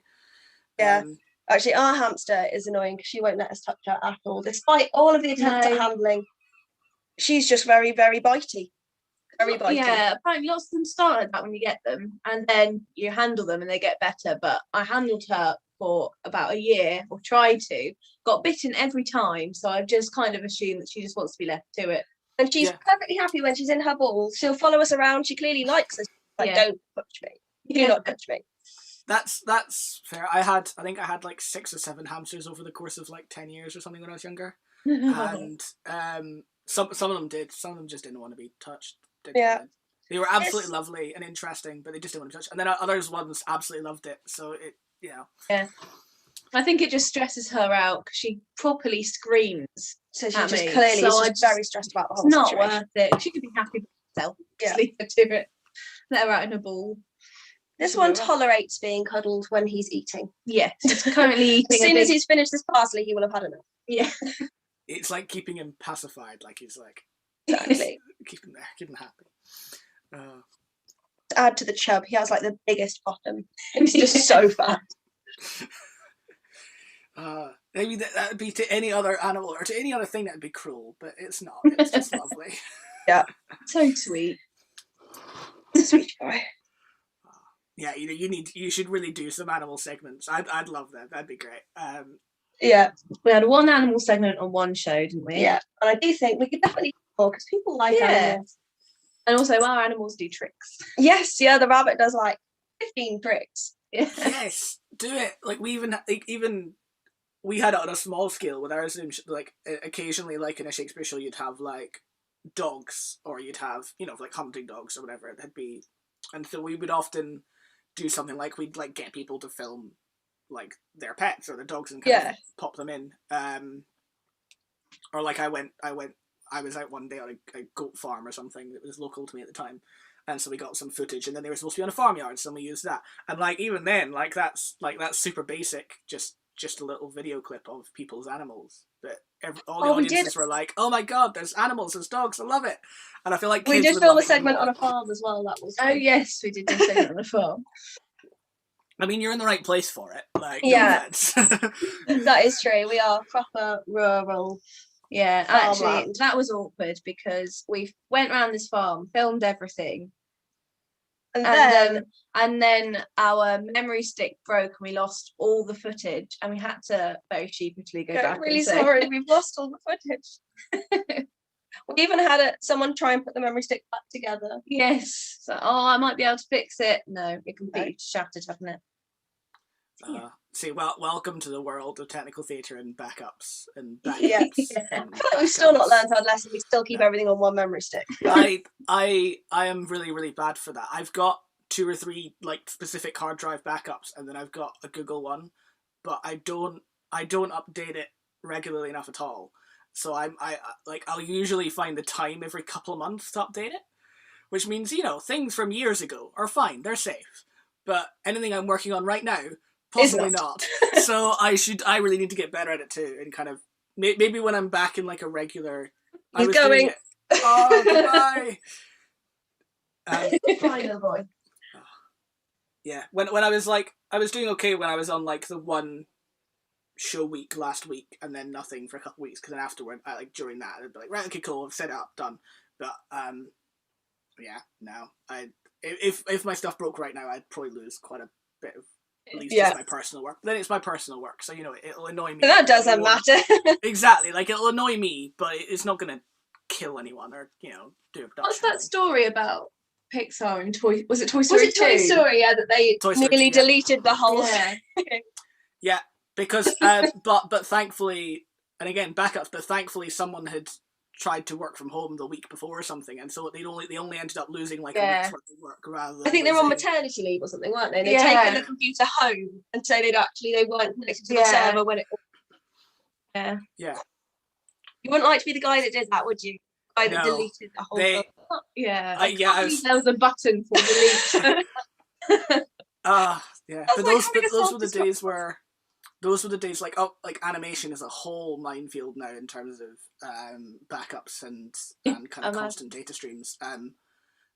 Yeah. Actually, our hamster is annoying because she won't let us touch her at all, despite all of the attempts at handling. She's just very, very bitey. Very bitey. Yeah, apparently lots of them start like that when you get them, and then you handle them and they get better. But I handled her for about a year, or tried to, got bitten every time, so I've just kind of assumed that she just wants to be left to it. And she's perfectly happy when she's in her ball. She'll follow us around. She clearly likes us. Like, don't touch me. Do not touch me. That's fair. I think I had like 6 or 7 hamsters over the course of like 10 years or something when I was younger. And some of them did. Some of them just didn't want to be touched. They were absolutely lovely and interesting, but they just didn't want to be touched. And then others ones absolutely loved it. So it, Yeah. I think it just stresses her out because she properly screams. So she just clearly is very stressed about the whole situation. It's not worth it. She could be happy with herself. Just leave her to it. Let her out in a ball. This one tolerates being cuddled when he's eating. Yes, he's currently eating. As soon as he's finished this parsley, he will have had enough. Yeah. It's like keeping him pacified, like he's like exactly keep him there, keep him happy. To add to the chub, he has like the biggest bottom. It's just so fat. Maybe that would be to any other animal or to any other thing that would be cruel, but it's not. It's just lovely. Yeah. So sweet. Sweet boy. Yeah, you should really do some animal segments. I'd love that. That'd be great. Yeah. We had one animal segment on one show, didn't we? Yeah. And I do think we could definitely do more because people like animals. And also our animals do tricks. Yes, yeah, the rabbit does like 15 tricks. Yeah. Yes, do it. Like we even we had it on a small scale with ours. Like occasionally, like in a Shakespeare show, you'd have like dogs, or you'd have like hunting dogs or whatever. That'd be, and so we would often do something like we'd like get people to film like their pets or their dogs and kind of pop them in. Or like I was out one day on a goat farm or something that was local to me at the time, and so we got some footage, and then they were supposed to be on a farmyard, so we used that. And like even then, like that's super basic, just a little video clip of people's animals. But all the audiences were like, "Oh my god, there's animals, there's dogs, I love it." And I feel like we did film a segment on a farm as well. That was yes, we did do a segment on a farm. I mean, you're in the right place for it. Like, yeah, that is true. We are proper rural. Yeah, actually, that was awkward because we went around this farm, filmed everything, and then our memory stick broke and we lost all the footage, and we had to very sheepishly go back. Really sorry, we've lost all the footage. We even had someone try and put the memory stick back together. Yes. So, I might be able to fix it. No, it completely shattered, hasn't it? See, welcome to the world of technical theatre and backups and backups. Yeah. We've still not learned our lesson. We still keep everything on one memory stick. I am really, really bad for that. I've got 2 or 3 like specific hard drive backups, and then I've got a Google one, but I don't update it regularly enough at all. So I'll usually find the time every couple of months to update it, which means things from years ago are fine, they're safe, but anything I'm working on right now, possibly not. So I really need to get better at it too, and kind of maybe when I'm back in like a regular. He's going. Oh, goodbye. Final boy. Yeah, when I was doing okay when I was on like the one show week last week, and then nothing for a couple of weeks, because then afterward, during that, I'd be like, right, okay, cool, I've set it up, done. But yeah, no, if my stuff broke right now, I'd probably lose quite a bit of. At least it's my personal work. Then it's my personal work, so it'll annoy me. But that doesn't matter. Exactly, like it'll annoy me, but it's not gonna kill anyone or do a production. What's that story about Pixar and Toy? Was it Toy Story? Was it Toy Story? Yeah, that they nearly deleted the whole. Yeah. Yeah, because but thankfully, and again backups, but thankfully someone had tried to work from home the week before or something, and so they only ended up losing like a week's worth of work rather than. I think they were on maternity leave or something, weren't they? They'd taken the computer home, and so they weren't connected to the server when it. Yeah. You wouldn't like to be the guy that did that, would you? The guy that deleted the whole. There was a button for delete. Yeah, but those were the days where. Those were the days like animation is a whole minefield now in terms of backups and kind of constant data streams.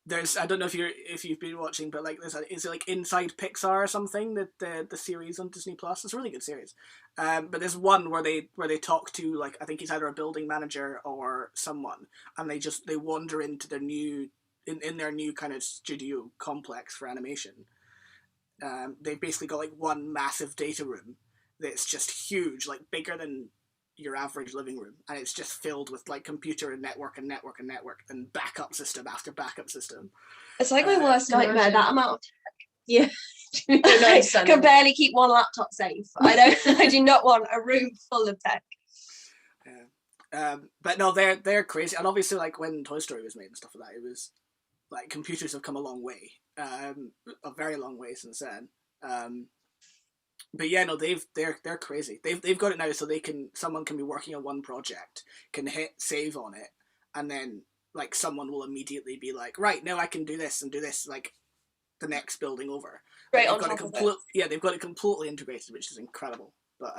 There's I don't know if you've been watching, but like is it like Inside Pixar or something, that the series on Disney Plus? It's a really good series. But there's one where they talk to like I think he's either a building manager or someone, and they wander into their new kind of studio complex for animation. They've basically got like one massive data room that's just huge, like bigger than your average living room, and it's just filled with like computer and network and backup system after backup system. It's like my worst nightmare, that amount of tech. Yeah. I can barely keep one laptop safe. I do not want a room full of tech. But no, they're crazy, and obviously like when Toy Story was made and stuff like that, it was like computers have come a long way, a very long way since then. But yeah, no, they're crazy. They've got it now, so someone can be working on one project, can hit save on it, and then like someone will immediately be like, right, now I can do this and do this, like the next building over. Right, they've got it completely integrated, which is incredible. But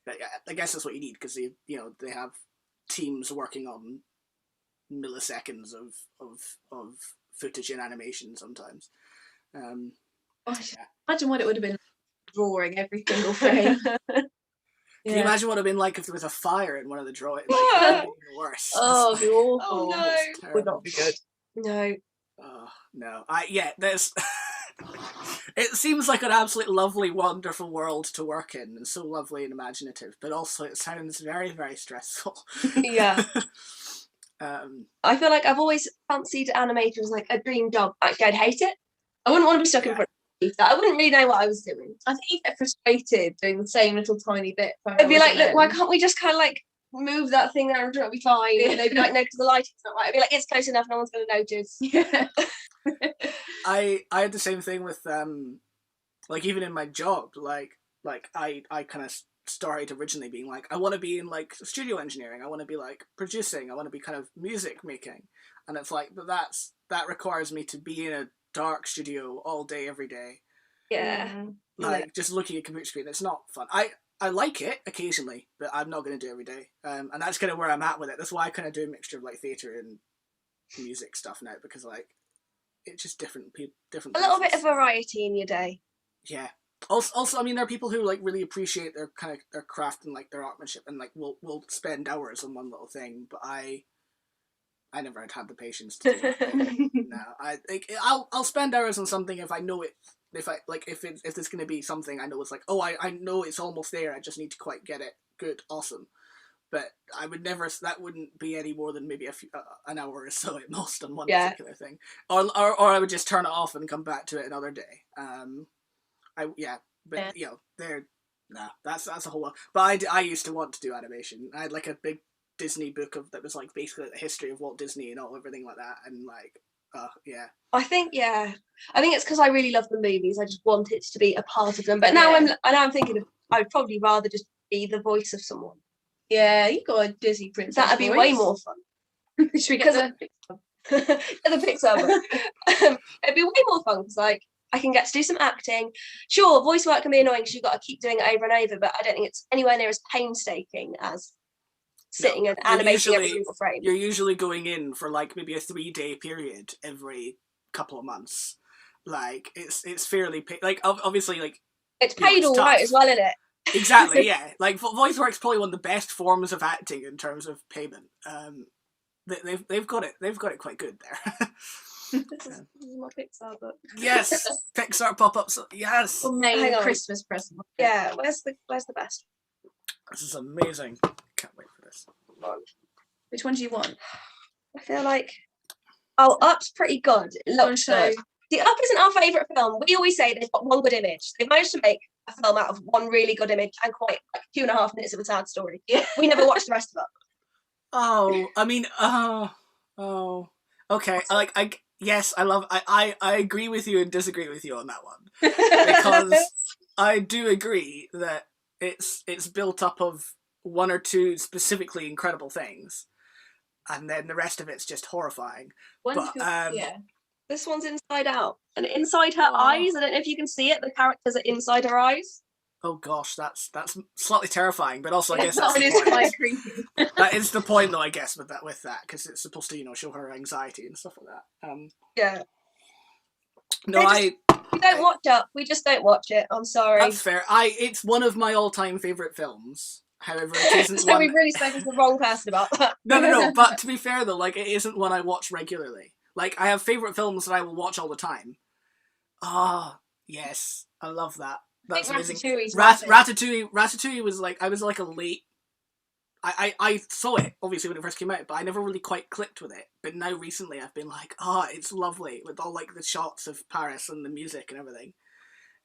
yeah, I guess that's what you need, because they have teams working on milliseconds of footage and animation sometimes. Imagine what it would have been. Drawing every single frame. Can you imagine what it would have been like if there was a fire in one of the drawings? Like, Yeah. it would have been even worse. Oh, it'd be awful. Oh no. It's Would not be good. No. Oh, no. There's... It seems like an absolutely lovely, wonderful world to work in, and so lovely and imaginative, but also it sounds very, very stressful. Yeah. I feel like I've always fancied animation as like a dream job. Actually, I'd hate it. I wouldn't want to be stuck in front of a computer. I wouldn't really know what I was doing. I think you get frustrated doing the same little tiny bit. I'd be like, look, why can't we just kind of like move that thing there and it'll be fine? And they'd be like, no, because the lighting's not right. I'd be like, it's close enough, no one's going to notice. Yeah. I had the same thing with like even in my job, like I kind of started originally being like, I want to be in like studio engineering, I want to be like producing, I want to be kind of music making, and it's like, but that requires me to be in a dark studio all day every day. Yeah. Like just looking at a computer screen, it's not fun. I like it occasionally, but I'm not going to do it every day. And that's kind of where I'm at with it. That's why I kind of do a mixture of like theatre and music stuff now, because like it's just different. A little bit of variety in your day. Yeah. Also, I mean, there are people who like really appreciate their kind of their craft and like their artmanship, and like will spend hours on one little thing. But I never had the patience to do it. No, I'll spend hours on something if I know it. If there's going to be something I know it's like, oh, I know it's almost there. I just need to quite get it good, awesome. But I would never. That wouldn't be any more than maybe an hour or so at most on one particular thing, or I would just turn it off and come back to it another day. You know, that's a whole lot. But I used to want to do animation. I had like a big Disney book that was like basically the history of Walt Disney and everything like that, and like. I think it's because I really love the movies. I just wanted to be a part of them. But now I'm thinking I'd probably rather just be the voice of someone. Yeah, you got a Disney princess. That'd be way more fun. Should we get the Pixar book? It'd be way more fun because like I can get to do some acting. Sure, voice work can be annoying because you've got to keep doing it over and over, but I don't think it's anywhere near as painstaking as sitting and animating every single frame. You're usually going in for like maybe a 3-day period every couple of months. Like it's fairly like obviously like it's paid all right as well, isn't it? Exactly, yeah. Like voice work's probably one of the best forms of acting in terms of payment. They've got it quite good there. This is my Pixar book. Yes, Pixar pop-ups. Yes. Hang on. Christmas present. Yeah, where's the best? This is amazing. Can't wait for this. Which one do you want? I feel like Up's pretty good. It looks good. The Up isn't our favourite film. We always say they've got one good image. They've managed to make a film out of one really good image and quite like 2.5 minutes of a sad story. Yeah. We never watched the rest of Up. Oh, I mean, okay. Yes, I agree with you and disagree with you on that one, because I do agree that it's built up of one or two specifically incredible things, and then the rest of it's just horrifying. This one's inside out, and inside her eyes. I don't know if you can see it. The characters are inside her eyes. Oh gosh, that's slightly terrifying, but also I guess that's the point. Quite creepy. That is the point, though. I guess with that, because it's supposed to show her anxiety and stuff like that. Yeah. No, we don't watch Up. We just don't watch it. I'm sorry. That's fair. It's one of my all-time favorite films. However, it isn't so we've really spoken to the wrong person about that. No. But to be fair, though, like it isn't one I watch regularly. Like I have favorite films that I will watch all the time. Ah, yes, I love that. That's amazing. Ratatouille was like, I was like a late. I saw it obviously when it first came out, but I never really quite clicked with it. But now recently, I've been like, it's lovely with all like the shots of Paris and the music and everything.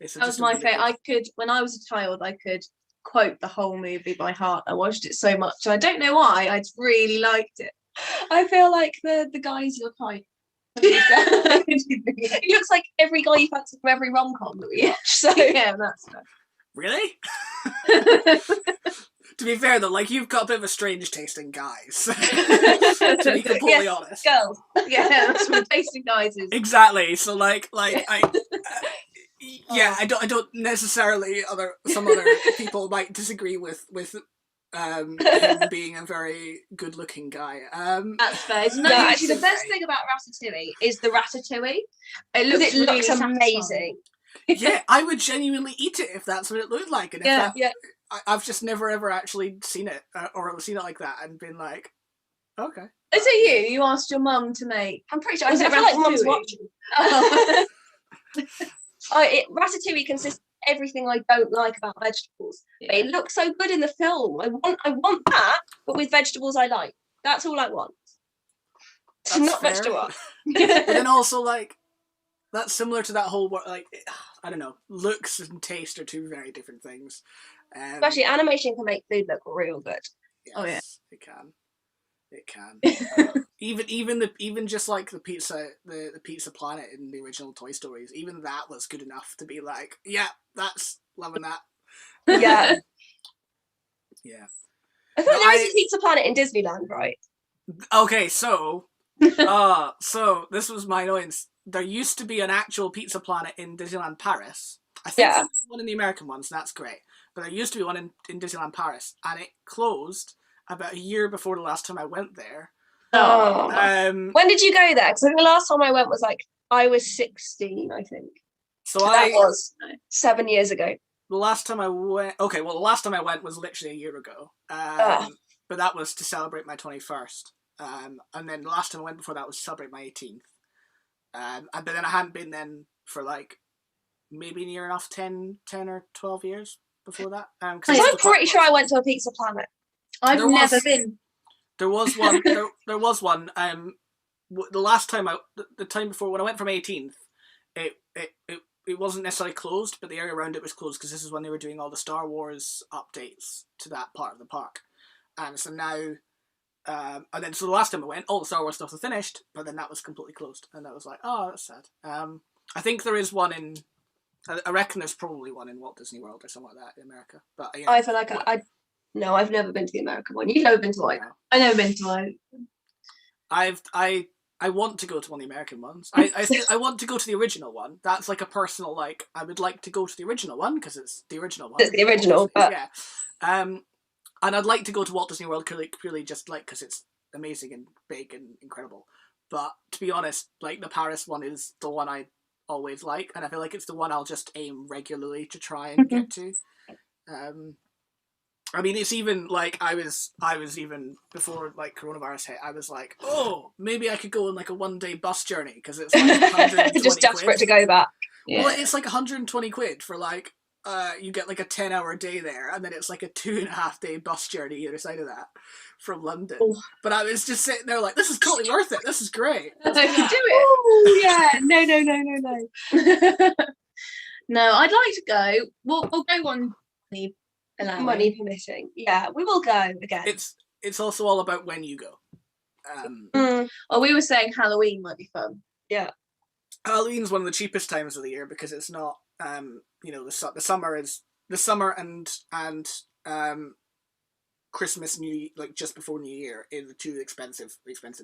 That was my favourite. When I was a child, I could quote the whole movie by heart. I watched it so much, and I don't know why. I just really liked it. I feel like the guy's your type. He looks like every guy you fancy from every rom-com that we watch. So yeah, that's fair. Really? To be fair though, like you've got a bit of a strange taste in guys. To be completely honest. Girls. Yeah, that's what taste in guys is. Exactly. So like I don't necessarily some other people might disagree with him being a very good-looking guy. That's fair. Actually, the best thing about Ratatouille is the ratatouille. It looks amazing. Yeah, I would genuinely eat it if that's what it looked like, and I've just never ever actually seen it or seen it like that and been like, okay. Is it you asked your mum to make? I'm pretty sure. I Was it feel like mum's ratatouille? watching. Oh. Ratatouille consists of everything I don't like about vegetables. But it looks so good in the film. I want that, but with vegetables I like. That's all I want. That's Not fair. much to want. But then also, like, that's similar to that whole, like, I don't know, looks and taste are two very different things. Especially animation can make food look real good. Yes, Oh, yeah. it can. It can. Even just like the Pizza Planet in the original Toy Stories, even that was good enough to be like, yeah, that's loving that. Yeah. Yeah. I thought there is a Pizza Planet in Disneyland, right? Okay, so this was my annoyance. There used to be an actual Pizza Planet in Disneyland Paris. I think there's one in the American ones, and that's great. But there used to be one in Disneyland Paris, and it closed about a year before the last time I went there. Oh. When did you go there? Because I think the last time I went was like I was 16, I think. So that was 7 years ago. The last time I went, the last time I went was literally a year ago. But that was to celebrate my 21st. And then the last time I went before that was to celebrate my 18th. But then I hadn't been then for like maybe near enough 10 or 12 years before that. I'm pretty sure I went to a Pizza Planet. I've never been. There was one. there was one. The last time the time before when I went from 18th, it wasn't necessarily closed, but the area around it was closed because this is when they were doing all the Star Wars updates to that part of the park. And so now, and then so the last time I went, all the Star Wars stuff was finished, but then that was completely closed, and I was like, oh, that's sad. I think there is one in. I reckon there's probably one in Walt Disney World or something like that in America. But you know, I feel like no, I've never been to the American one. You've never been to one. I've never been to one. I want to go to one of the American ones. I want to go to the original one. That's like a personal, like, I would like to go to the original one because it's the original one. It's the original, but yeah. And I'd like to go to Walt Disney World purely just like because it's amazing and big and incredible. But to be honest, like the Paris one is the one I always like, and I feel like it's the one I'll just aim regularly to try and get to. I mean, it's even like I was even before like coronavirus hit. I was like, oh, maybe I could go on like a 1-day bus journey because it's like 120 just desperate quid. to go back. Yeah. Well, it's like 120 quid for like you get like a 10-hour day there, and then it's like a 2.5-day bus journey either side of that from London. Oh. But I was just sitting there like, this is totally worth it. This is great. Do it. Oh yeah, no. No, I'd like to go. We'll go on money permitting. Yeah, we will go again. It's also all about when you go. Well, we were saying Halloween might be fun. Yeah, Halloween's one of the cheapest times of the year because it's not the summer and Christmas, like just before New Year, is the two expensive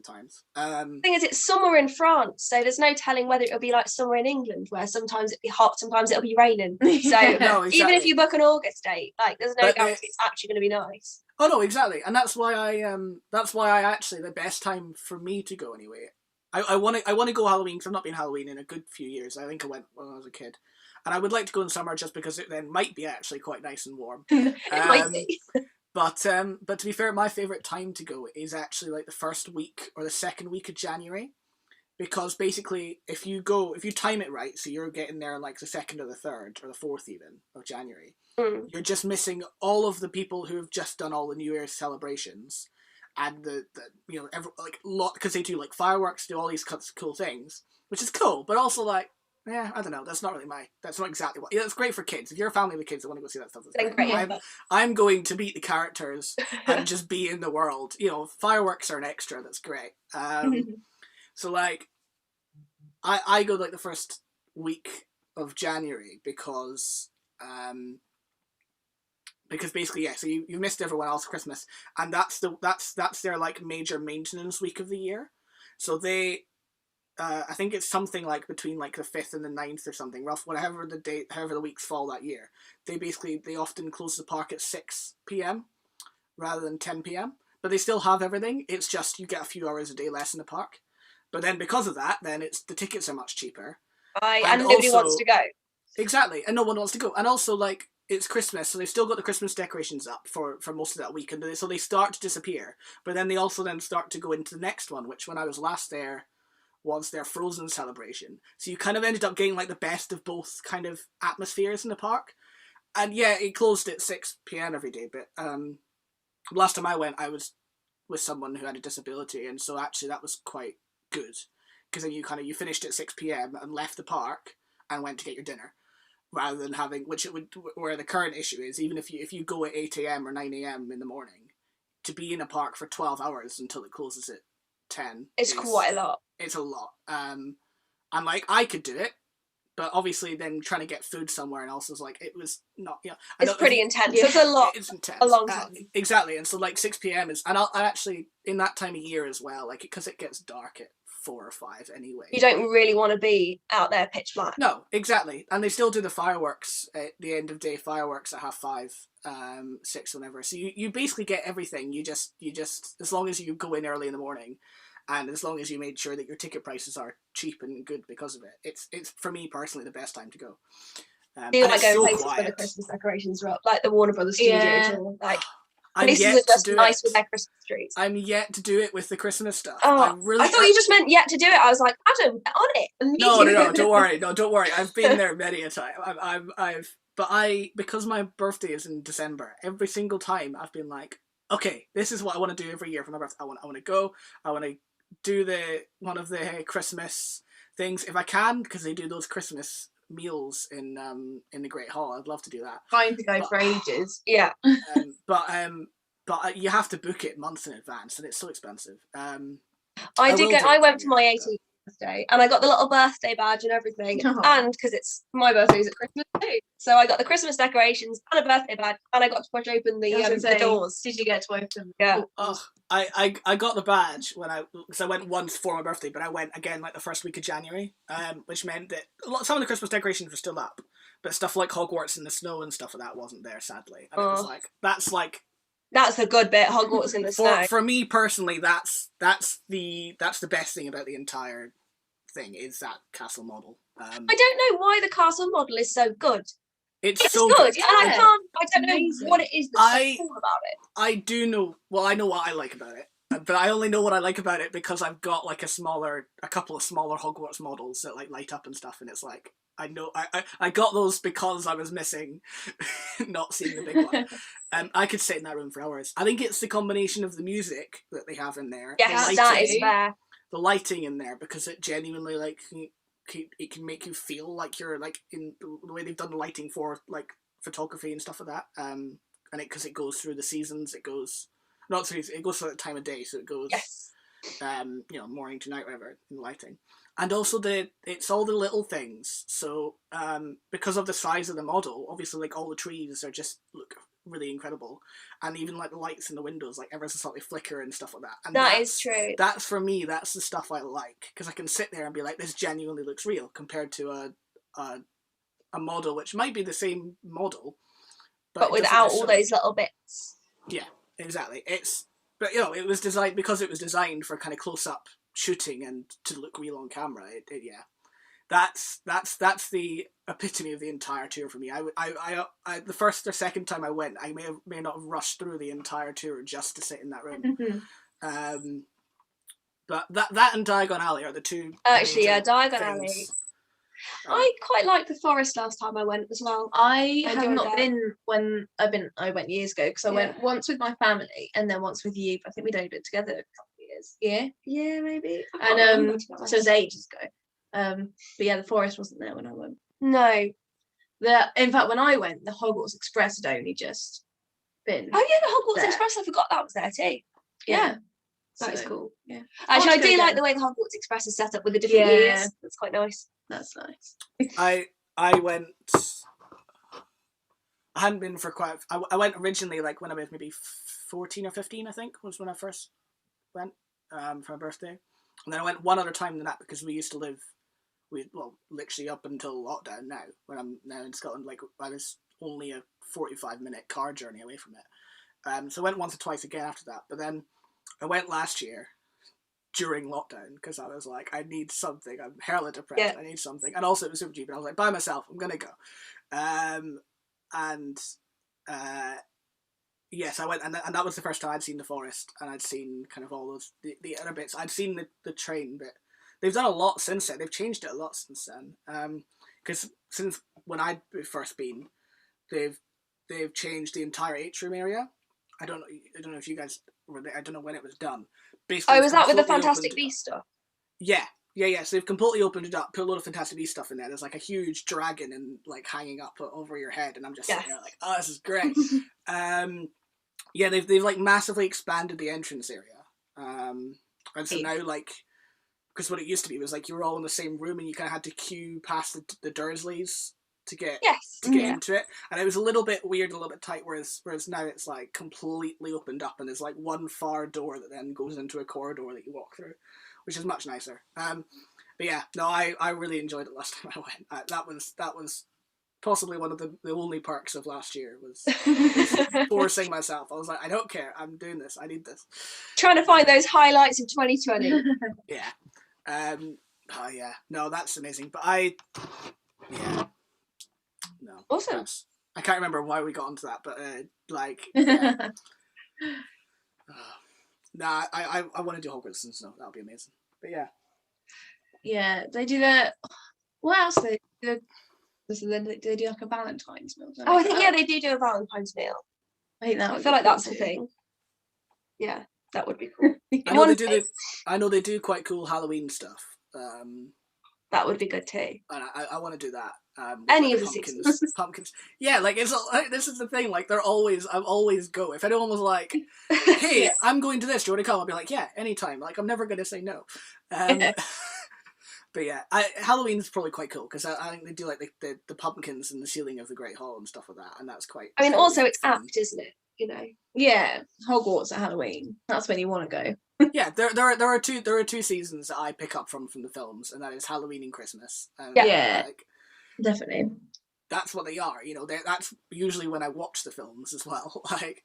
times. The thing is, it's summer in France, so there's no telling whether it'll be like summer in England, where sometimes it'll be hot, sometimes it'll be raining. So No, exactly. even if you book an August date, like there's no guarantee it's actually going to be nice. Oh no, exactly, and that's why I actually the best time for me to go anyway. I want to go Halloween because I've not been Halloween in a good few years. I think I went when I was a kid, and I would like to go in summer just because it then might be actually quite nice and warm. It might be. But to be fair, my favourite time to go is actually like the first week or the second week of January, because basically if you time it right, so you're getting there like the 2nd or the 3rd or the 4th even of January, you're just missing all of the people who have just done all the New Year's celebrations, and the because they do like fireworks, do all these cool things, which is cool, but also like. Yeah, I don't know. That's not exactly what. Yeah, it's great for kids. If you're a family with kids that want to go see that stuff, that's great. I'm going to meet the characters and just be in the world. You know, fireworks are an extra. That's great. So like, I go like the first week of January because basically so you missed everyone else Christmas, and that's their like major maintenance week of the year. So they. I think it's something like between like the 5th and the 9th or something, however the weeks fall that year. They often close the park at 6 p.m. rather than 10 p.m. But they still have everything. It's just you get a few hours a day less in the park. But then because of that, then the tickets are much cheaper. And nobody wants to go. Exactly, and no one wants to go. And also like it's Christmas, so they've still got the Christmas decorations up for most of that week, and so they start to disappear. But then they also then start to go into the next one, which when I was last there was their Frozen celebration. So you kind of ended up getting like the best of both kind of atmospheres in the park. And yeah, it closed at 6 p.m. every day, but last time I went, I was with someone who had a disability, and so actually that was quite good, because then you finished at 6 p.m. and left the park and went to get your dinner, rather than having, where the current issue is, even if you go at 8 a.m. or 9 a.m. in the morning, to be in a park for 12 hours until it closes at 10. It's quite a lot. It's a lot. And like, I could do it, but obviously then trying to get food somewhere else is like, it was not, It's pretty intense. It's a lot. It's intense. A long time. Exactly. And so like 6 p.m. is, and I actually, in that time of year as well, like, because it gets dark at 4 or 5 anyway. You don't really want to be out there pitch black. No, exactly. And they still do the fireworks at the end of day fireworks at 5:30, 6, whenever. So you basically get everything. You just as long as you go in early in the morning, and as long as you made sure that your ticket prices are cheap and good because of it, it's for me personally the best time to go. Do you like going places where the Christmas decorations are up, like the Warner Brothers studios, or like places are just nice with their Christmas trees? I'm yet to do it with the Christmas stuff. Oh, I thought you just meant yet to do it. I was like, Adam, get on it. No, don't worry. No, don't worry. I've been there many a time. Because my birthday is in December, every single time I've been like, okay, this is what I want to do every year for my birthday. I want to go. I want to do one of the Christmas things if I can, because they do those Christmas meals in the Great Hall. I'd love to do that. Trying to go for ages. Yeah. But you have to book it months in advance, and it's so expensive. I went for my 18th birthday, and I got the little birthday badge and everything. Oh. And because it's my birthday is at Christmas too, so I got the Christmas decorations and a birthday badge, and I got to push open the doors. Did you get to open them? Yeah. I got the badge because I went once for my birthday, but I went again like the first week of January, which meant that some of the Christmas decorations were still up, but stuff like Hogwarts in the snow and stuff like that wasn't there, sadly. And it was like, that's the good bit, Hogwarts in the snow. For me personally, that's the best thing about the entire thing, is that castle model. I don't know why the castle model is so good. It's so good. Yeah, I don't know what it is that's so cool about it. I do know. Well, I know what I like about it, but I only know what I like about it because I've got like a couple of smaller Hogwarts models that like light up and stuff, and it's like, I know I got those because I was missing not seeing the big one. I could sit in that room for hours. I think it's the combination of the music that they have in there. Yes, that is fair. The lighting in there, because it genuinely like it can make you feel like you're like in the way they've done the lighting for like photography and stuff like that. And because it goes through the seasons, it goes through the time of day, so it goes morning to night, whatever, in lighting. And also it's all the little things. So because of the size of the model, obviously like all the trees look really incredible, and even like the lights in the windows like ever so slightly flicker and stuff like that. And that is true. That's for me. That's the stuff I like, because I can sit there and be like, this genuinely looks real, compared to a model which might be the same model, but without all those little bits. Yeah, exactly. But it was designed because it was designed for kind of close up shooting and to look real on camera. That's the epitome of the entire tour for me. I the first or second time I went, I may not have rushed through the entire tour just to sit in that room. But that and Diagon Alley are the two. Actually, yeah, Diagon Alley. I quite liked the forest last time I went as well. I have not been when I went years ago, because I went once with my family and then once with you. I think we'd only been together a couple of years. Yeah, maybe. And so it was ages ago. But yeah, the forest wasn't there when I went. No. In fact, when I went, the Hogwarts Express had only just been. Oh yeah, the Hogwarts Express. I forgot that was there too. Yeah. That is cool. Yeah. Actually, I do like the way the Hogwarts Express is set up with the different years. That's quite nice. That's nice. I went. I hadn't been for quite. I went originally like when I was maybe 14 or 15. I think was when I first went for my birthday, and then I went one other time than that because we used to live. Literally up until lockdown now, when I'm now in Scotland, like I was only a 45-minute car journey away from it. So I went once or twice again after that, but then I went last year during lockdown because I was like, I need something. I'm hella depressed. I need something. And also it was super cheap, and I was like, by myself, I'm gonna go. and yes, I went, and that was the first time I'd seen the forest, and I'd seen kind of all those the other bits. I'd seen the train bit. They've done a lot since then. They've changed it a lot since then. Because since when I'd first been, they've changed the entire atrium area. I don't know if you guys were there. I don't know when it was done. Basically, Oh, was that with the completely Fantastic opened it up. Beasts stuff? Yeah. So they've completely opened it up, put a lot of Fantastic Beasts stuff in there. There's like a huge dragon and like hanging up over your head, and I'm just sitting there like, oh, this is great. Yeah, they've like massively expanded the entrance area, and so now like, because what it used to be was like you were all in the same room and you kind of had to queue past the Dursleys to get into it, and it was a little bit weird, a little bit tight. Whereas now it's like completely opened up, and there's like one far door that then goes into a corridor that you walk through, which is much nicer. But yeah, no, I really enjoyed it last time I went. That was possibly one of the only perks of last year was forcing myself. I was like, I don't care, I'm doing this, I need this. Trying to find those highlights of 2020. Yeah. Oh yeah, no, that's amazing. But no. Awesome. I can't remember why we got onto that, but yeah. Nah, I want to do Hogwarts and Snow. That would be amazing. But yeah. Yeah, they do what else they do? They do like a Valentine's meal. Oh, I think they do a Valentine's meal. I think that. I feel like that's the thing. Yeah, that would be cool. I know they do quite cool Halloween stuff. That would be good too. And I want to do that. Any like of the pumpkins. Yeah, like this is the thing. Like I'm always go. If anyone was like, "Hey, I'm going to this. Do you want to come?" I'll be like, "Yeah, anytime." Like I'm never going to say no. But yeah, Halloween's probably quite cool because I think they do like the pumpkins and the ceiling of the Great Hall and stuff like that, and that's quite. I mean, also it's apt, isn't it? You know. Yeah, Hogwarts at Halloween. That's when you want to go. Yeah, there are two seasons that I pick up from the films, and that is Halloween and Christmas. Like, definitely. That's what they are. You know, that's usually when I watch the films as well. Like,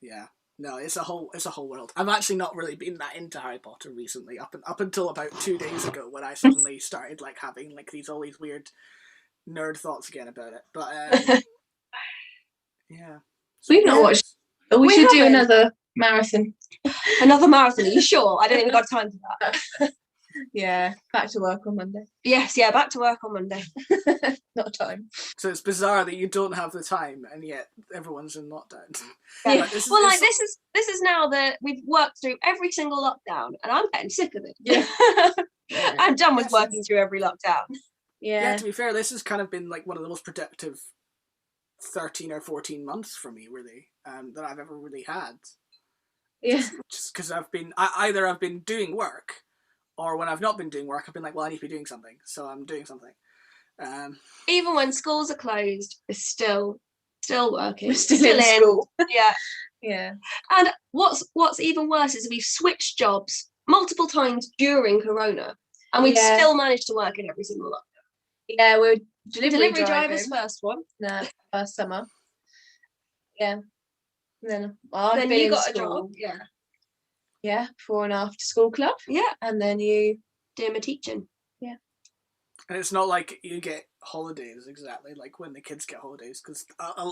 yeah. No, it's a whole world. I've actually not really been that into Harry Potter recently. Up until about 2 days ago, when I suddenly started like having like all these weird nerd thoughts again about it. But yeah, we've not watched. We should do another marathon. Another marathon? Are you sure? I don't think we've got time for that. Yeah, back to work on Monday. Yes, yeah, back to work on Monday. Not time. So it's bizarre that you don't have the time, and yet everyone's in lockdown. Yeah. Like, this is now that we've worked through every single lockdown, and I'm getting sick of it. Yeah. I'm done with working through every lockdown. Yeah. To be fair, this has kind of been like one of the most productive 13 or 14 months for me, really, that I've ever really had. Yeah. Just because I've been doing work. Or when I've not been doing work, I've been like, well, I need to be doing something, so I'm doing something. Even when schools are closed, we're still working. We're still in school. Yeah. Yeah. And what's even worse is we've switched jobs multiple times during Corona, and we've still managed to work in every single lockdown. Yeah, we're delivery drivers first one. No, first summer. Yeah. And then you got a job. Yeah. Yeah, before and after school club. Yeah. And then you do my teaching. Yeah. And it's not like you get holidays exactly like when the kids get holidays, because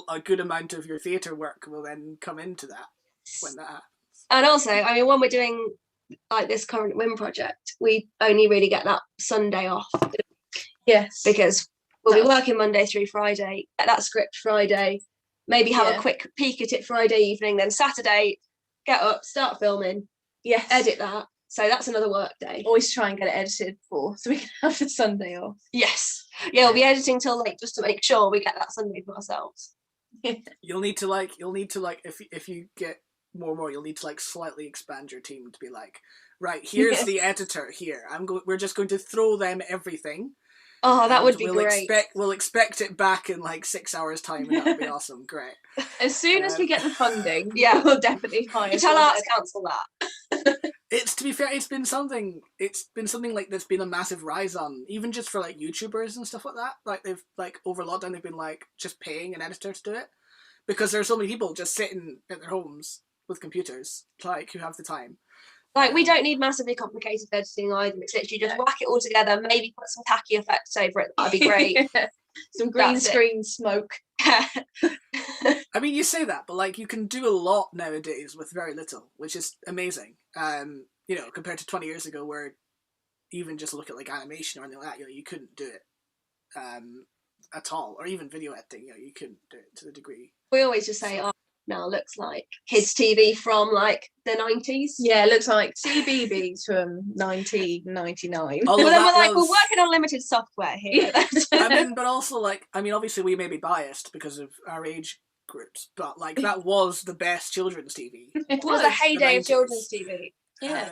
a good amount of your theatre work will then come into that when that happens. And also, I mean, when we're doing like this current WIM project, we only really get that Sunday off. Yes. Because we'll be working Monday through Friday, get that script Friday, maybe have a quick peek at it Friday evening, then Saturday, get up, start filming. Yes. Edit that. So that's another work day. Always try and get it edited so we can have the Sunday off. Yes. Yeah, we'll be editing till late just to make sure we get that Sunday for ourselves. You'll need to if you get more, you'll need to like slightly expand your team to be like, right, here's the editor here. We're just going to throw them everything. Oh, that would be great. We'll expect it back in like 6 hours time, and that'll be awesome. Great. As soon as we get the funding, we'll definitely hire. Tell Arts Council that. To be fair, it's been something like there's been a massive rise on, even just for like YouTubers and stuff like that. Like they've like over lockdown they've been like just paying an editor to do it, because there are so many people just sitting at their homes with computers like who have the time. Like, we don't need massively complicated editing either. It's literally just whack it all together, maybe put some tacky effects over it. That'd be great. Some green That's it. screen smoke. I mean, you say that, but like you can do a lot nowadays with very little, which is amazing. You know, compared to 20 years ago, where even just look at like animation or anything like that, you know, you couldn't do it at all, or even video editing. You know, you couldn't do it to the degree. We always just say, "Oh, now looks like kids' TV from like the 90s." Yeah, it looks like CBeebies from 1999. Well, then we're like, we're working on limited software here. I mean, but also like, I mean, obviously we may be biased because of our age groups, but like that was the best children's TV. It was the heyday of children's TV. Yeah,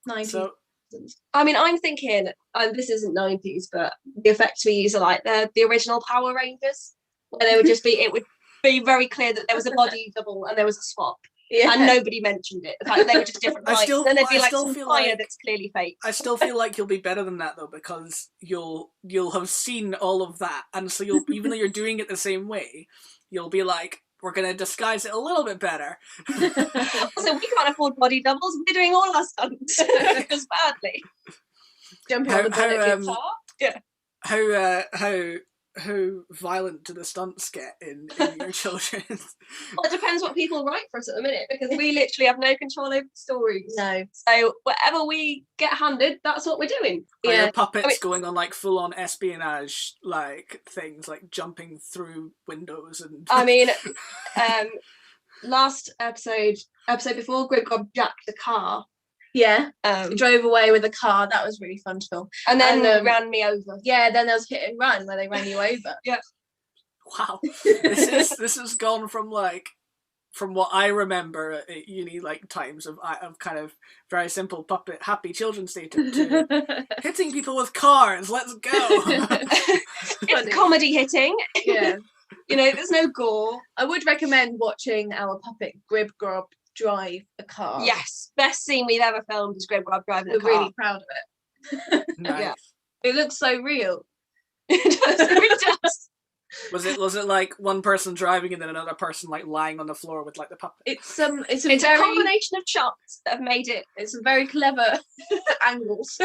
90s. So, I mean, I'm thinking, and this isn't 90s, but the effects we use are like the original Power Rangers, where they would just be, it would be very clear that there was a body double and there was a swap. Yeah. And nobody mentioned it. The fact that they were just different lights. Then there'd be like some fire that's clearly fake. I still feel like you'll be better than that though, because you'll have seen all of that, and so you'll, even though you're doing it the same way, you'll be like, we're gonna disguise it a little bit better. Also, we can't afford body doubles. We're doing all our stunts just badly. Jumping on the bonnet guitar. Yeah. How violent do the stunts get in your children? Well, it depends what people write for us at the minute, because we literally have no control over the stories. No. So whatever we get handed, that's what we're doing. Are your puppets going on like full on espionage like things, like jumping through windows and I mean, last episode before, Grib Gob jacked the car. Yeah, drove away with a car. That was really fun to film. And then ran me over. Yeah, then there was hit and run where they ran you over. Yeah. Wow. This has gone from like, from what I remember at uni like times of kind of very simple puppet happy children's theatre to hitting people with cars. Let's go. It's comedy hitting. Yeah. You know, there's no gore. I would recommend watching our puppet Grib Grob drive a car. Yes, best scene we've ever filmed is Grib Gob driving a We're car. really proud of it. Nice. Yeah. It looks so real. It really does. Was it like one person driving and then another person like lying on the floor with like the puppet? It's a It's a combination of shots that have made it. It's some very clever angles.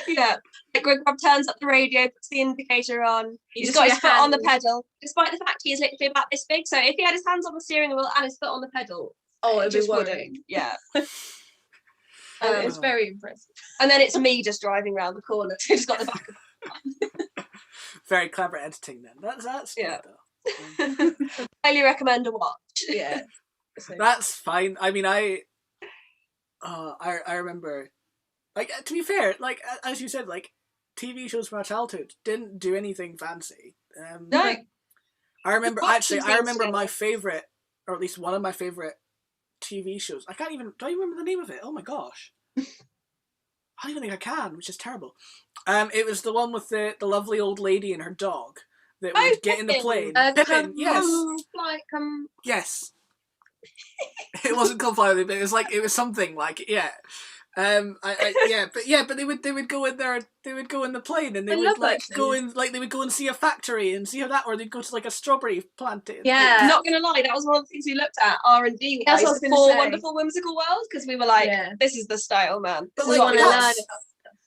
Yeah. Like Grib Gob turns up the radio, puts the indicator on. He's just got got his foot on the pedal, despite the fact he is literally about this big. So if he had his hands on the steering wheel and his foot on the pedal, Oh, it it'd be just worrying. wouldn't. Yeah. It's very impressive. And then it's me just driving around the corner. So he's got the back of Very clever editing then. That's Yeah. good, though. highly recommend a watch. Yeah. That's fine. I mean, I remember, like, to be fair, like as you said, like TV shows from our childhood didn't do anything fancy. No. I remember watching I remember things my favorite, or at least one of my favorite TV shows. Do I even remember the name of it? Oh my gosh. I don't even think I can, which is terrible. It was the one with the lovely old lady and her dog that would get in the plane. Pippin, yes. Yes. It wasn't Come Fly With Me, but it was like, it was something like, yeah. But they would go in there. They would go in the plane, and they would like go in, like they would go and see a factory and see how that, or they'd go to like a strawberry plantation. Yeah, not gonna lie, that was one of the things we looked at R&D. That's what I was gonna say. Wonderful Whimsical World, because we were like, this is the style, man. But This is like, what we learn want. about stuff.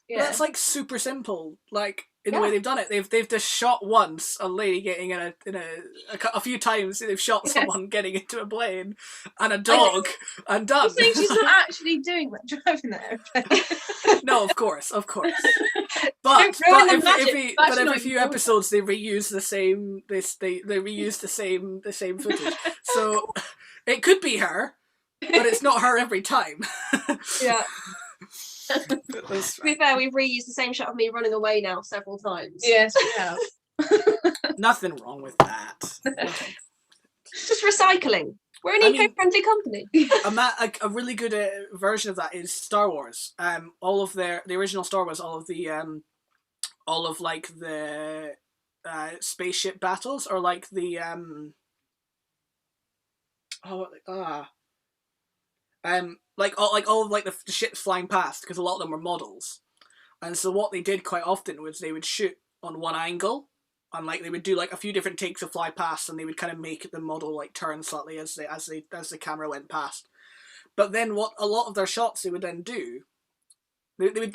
Yeah. That's like super simple, like in the way they've done it. They've just shot once a lady getting in a few times. They've shot someone getting into a plane and a dog and done. You think she's not actually doing that, driving that airplane? No, of course. But every few episodes they reuse the same. They reuse the same footage. So it could be her, but it's not her every time. Yeah. To be fair, we've reused the same shot of me running away now several times. Yes, we have. Nothing wrong with that. Just recycling. We're an eco-friendly company. A really good version of that is Star Wars. All of the original Star Wars, all of like the spaceship battles, or like the like all of like the ships flying past, because a lot of them were models, and so what they did quite often was they would shoot on one angle, and like they would do like a few different takes of fly past, and they would kind of make the model like turn slightly as the camera went past. But then what a lot of their shots they would then do, they would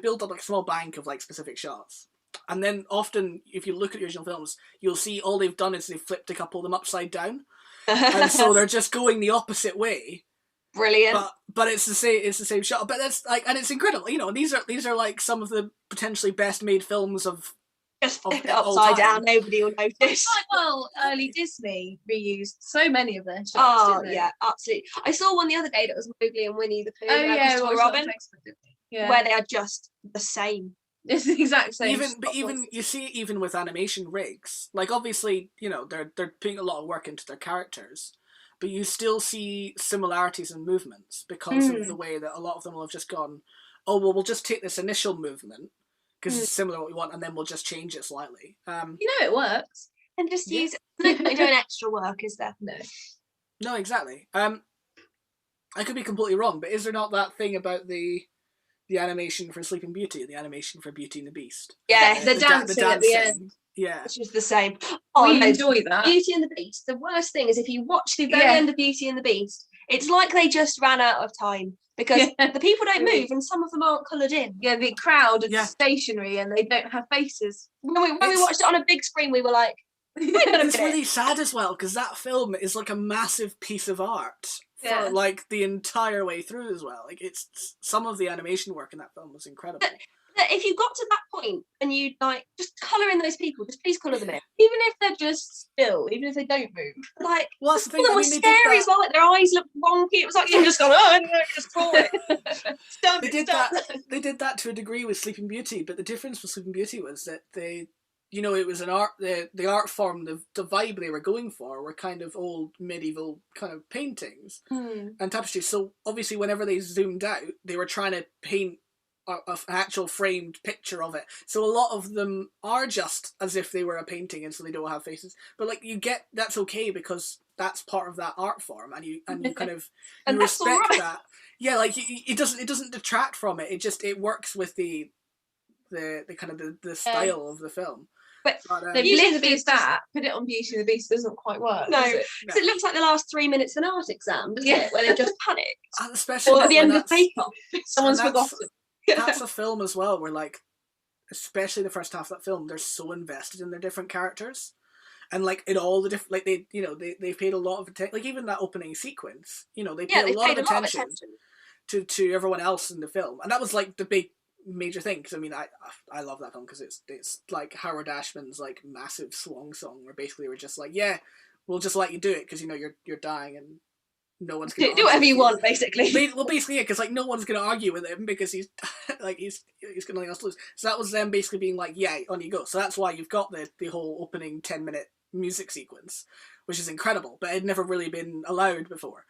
build up like a small bank of like specific shots, And then often, if you look at the original films, you'll see all they've done is they've flipped a couple of them upside down, and so they're just going the opposite way. Brilliant. But it's the same shot. But that's like, and it's incredible. You know, these are like some of the potentially best made films of Just of flip it all upside time. down, nobody will notice. It's like, well, early Disney reused so many of their shots. Oh didn't they? yeah, absolutely. I saw one the other day that was Mowgli and Winnie the Pooh. Oh yeah, Christopher what was Robin, on Facebook, didn't they? Yeah. where they are just the same. It's the exact same. Even you see it even with animation rigs. Like obviously, you know, they're putting a lot of work into their characters, but you still see similarities in movements because of the way that a lot of them will have just gone, oh well, we'll just take this initial movement because it's similar to what we want, and then we'll just change it slightly. it works. And just use no point in doing extra work, is there? No, exactly. I could be completely wrong, but is there not that thing about the animation for Sleeping Beauty, the animation for Beauty and the Beast? Yeah, the dancing at the end. Yeah. Which was the same. We no, enjoy that. Beauty and the Beast. The worst thing is if you watch the very end of Beauty and the Beast, it's like they just ran out of time because the people don't move and some of them aren't coloured in. Yeah, the crowd is stationary and they don't have faces. When we watched it on a big screen, we were like, wait a minute. It's really sad as well because that film is like a massive piece of art for like the entire way through as well. Like it's some of the animation work in that film was incredible. But if you got to that point and you like just colour in those people, just please colour them in. Even if they're just still, even if they don't move. Like, well, that's the thing. they were scary as well. Like their eyes looked wonky. It was like you just gone, oh, and just draw it. They did that to a degree with Sleeping Beauty, but the difference with Sleeping Beauty was that they, you know, it was an art. The art form, the vibe they were going for were kind of old medieval kind of paintings and tapestries. So obviously, whenever they zoomed out, they were trying to paint an actual framed picture of it. So a lot of them are just as if they were a painting, and so they don't have faces. But like you get that's okay because that's part of that art form, and you kind of you respect that. Yeah, like it doesn't detract from it. It works with the kind of the style of the film. But they've literally that put it on Beauty and the Beast doesn't quite work. No, because it looks like the last 3 minutes of an art exam, doesn't it? Where they just panicked. And especially or at the end of take-off. Someone's forgotten. That's a film as well where like, especially the first half of that film, they're so invested in their different characters. And like in all the different, like they've paid a lot of attention, like even that opening sequence, you know, they paid a lot of attention to everyone else in the film. And that was like the big major thing, because I mean I love that film because it's like Howard Ashman's like massive swan song where basically we're just like, yeah, we'll just let you do it because you know you're dying and no one's gonna do whatever you want, basically. Well, basically, yeah, because like no one's gonna argue with him because he's like he's gonna let us lose. So that was them basically being like, yeah, on you go. So that's why you've got the whole opening 10-minute music sequence, which is incredible, but it had never really been allowed before.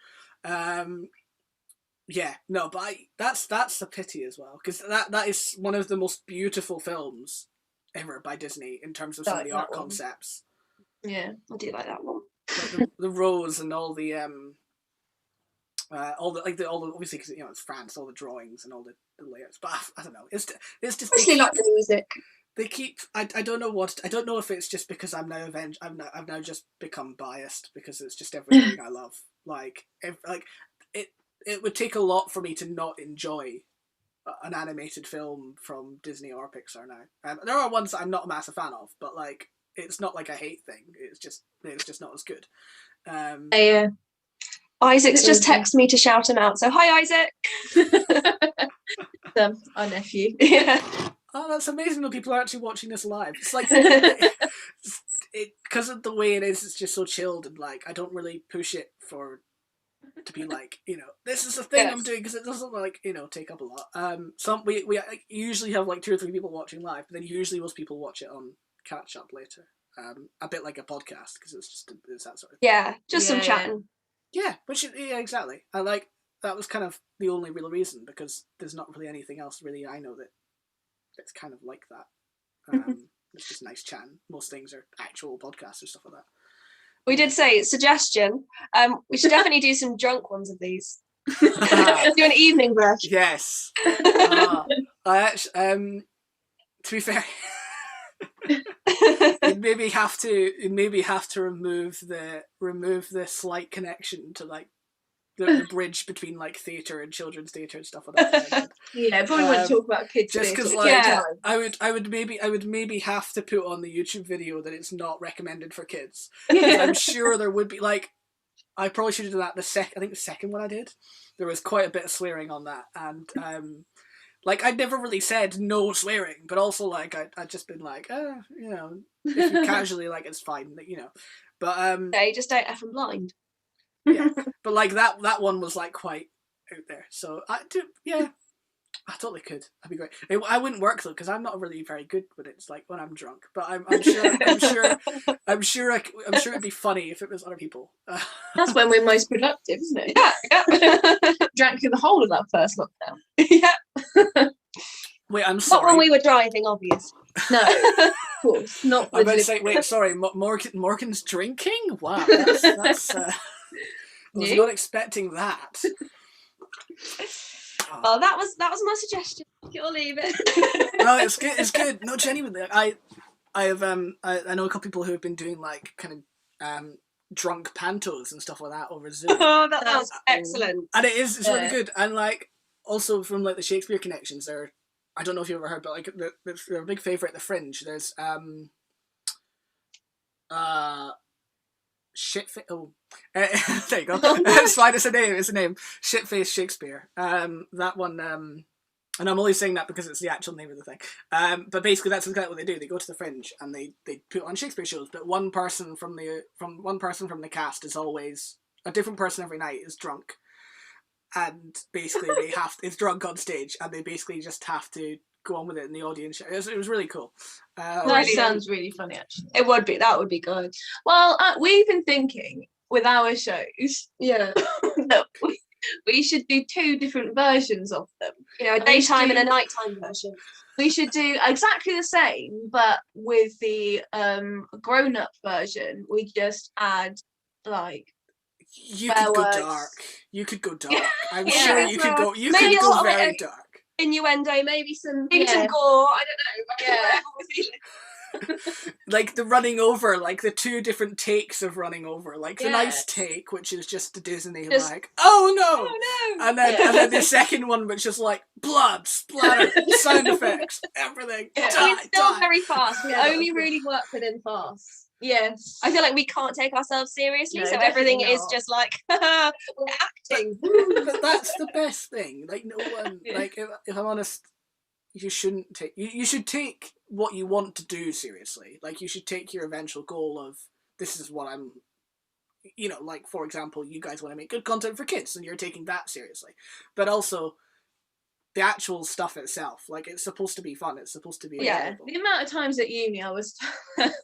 Yeah, no, but that's a pity as well because that is one of the most beautiful films ever by Disney in terms of some of the art concepts. Yeah, I do like that one. Like the rose and all the obviously because you know it's France, all the drawings and all the layers. But I don't know, it's just especially like the music. They keep. I don't know if it's just because I've now just become biased because it's just everything I love. It would take a lot for me to not enjoy an animated film from Disney or Pixar now. There are ones that I'm not a massive fan of, but like it's not like a hate thing. It's just not as good. Yeah. Isaac's just texted me to shout him out. So hi, Isaac. Our nephew. Yeah. Oh, that's amazing that people are actually watching this live. It's like because of the way it is. It's just so chilled and like I don't really push it to be like, you know, this is the thing I'm doing because it doesn't like, you know, take up a lot. We usually have like 2 or 3 people watching live, but then usually most people watch it on catch up later. A bit like a podcast because it's that sort of thing. Yeah, just some chatting. Yeah, exactly. I like that was kind of the only real reason because there's not really anything else really I know that's kind of like that. It's just nice chatting. Most things are actual podcasts or stuff like that. We did say suggestion. We should definitely do some drunk ones of these. Do an evening version. Yes. I actually, to be fair, you maybe have to remove the slight connection to like the bridge between like theatre and children's theatre and stuff like that. Yeah, probably want to talk about kids. Just because, like, I would maybe have to put on the YouTube video that it's not recommended for kids. I'm sure there would be, like, I probably should have done that I think the second one I did. There was quite a bit of swearing on that, and like I'd never really said no swearing, but also like I'd just been like, you know, if you casually like it's fine, you know. But they just don't F and blind. Yeah, but like that one was like quite out there, so I do, yeah. I totally could. That'd be great. I wouldn't work though because I'm not really very good when it's like when I'm drunk. But I'm sure it'd be funny if it was other people. That's when we're most productive, isn't it? Yeah. Drank through the whole of that first lockdown. Yeah. Wait, I'm sorry. Not when we were driving, obviously. No, of course not. I'm about to say, wait, sorry, Morgan's drinking? Wow, that's I was not expecting that. Oh, that was my suggestion. You'll leave it. No, it's good. It's good. No, genuinely, I know a couple people who have been doing like kind of drunk pantos and stuff like that over Zoom. Oh, that sounds excellent. And it's really good. And like also from like the Shakespeare connections, I don't know if you've ever heard, but like they're a big favourite at the Fringe. There's shitface. Oh, there you go. It's fine. It's a name. Shitface Shakespeare. That one. And I'm only saying that because it's the actual name of the thing. But basically, that's exactly what they do. They go to the Fringe and they put on Shakespeare shows. But one person from the cast is always a different person every night. Is drunk, and basically it's drunk on stage, and they basically just have to go on with it in the audience. It was really cool. That sounds really funny, actually. It would be. That would be good. Well, we've been thinking with our shows, that we should do 2 different versions of them. You know, a daytime and a nighttime version. We should do exactly the same, but with the grown-up version, we just add like. You could go dark. You could go dark. I'm sure you could go. You maybe could go very dark. Innuendo, maybe some gore. I don't know. Like the running over, like the 2 different takes of running over, like the nice take, which is just the Disney like, oh no, and then the second one, which is like blood, splatter, sound effects, everything. It's still very fast. We only really work within fast. Yes, I feel like we can't take ourselves seriously, so everything is just like we're acting. But that's the best thing. Like no one, like if I'm honest, you shouldn't take. You should take what you want to do seriously. Like you should take your eventual goal of this is what I'm. You know, like for example, you guys want to make good content for kids, and you're taking that seriously. But also, the actual stuff itself, like it's supposed to be fun. It's supposed to be enjoyable. The amount of times at uni I was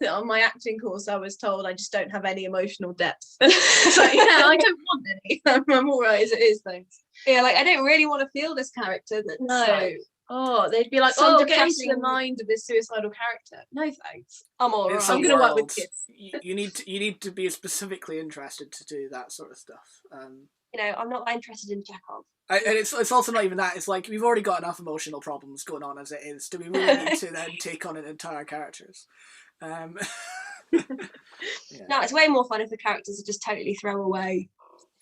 on my acting course, I was told I just don't have any emotional depth. So I don't want any. I'm all right as it is, thanks. Yeah, like I don't really want to feel this character. Oh, they'd be like, get into the mind of this suicidal character. No thanks. I'm all right. I'm gonna work with kids. You need to be specifically interested to do that sort of stuff. You know, I'm not that interested in Chekhov. And it's also not even that. It's like we've already got enough emotional problems going on as it is. Do we really need to then take on an entire characters? No, it's way more fun if the characters are just totally throwaway.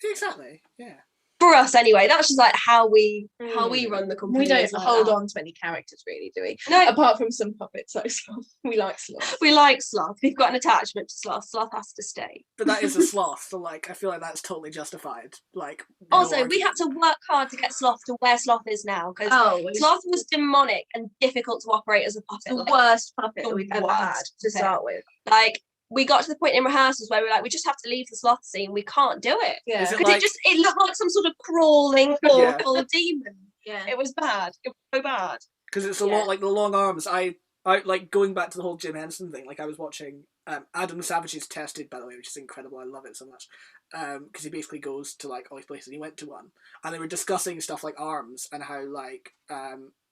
Exactly. Yeah. For us, anyway, that's just like how we run the company. We don't hold on to any characters, really, do we? No, apart from some puppets like Sloth. We like Sloth. We like Sloth. We've got an attachment to Sloth. Sloth has to stay. But that is a sloth, so like I feel like that's totally justified. Like also, we had to work hard to get Sloth to where Sloth is now because Sloth was demonic and difficult to operate as a puppet. The worst puppet that we've ever had to start with. Like. We got to the point in rehearsals where we were like, we just have to leave the Sloth scene. We can't do it. Yeah. Because it looked like some sort of crawling, awful demon. Yeah. It was bad. It was so bad. Because it's a lot like the long arms. I like going back to the whole Jim Henson thing. Like I was watching Adam Savage's Tested, by the way, which is incredible. I love it so much. Because he basically goes to like all these places. He went to one, and they were discussing stuff like arms and how like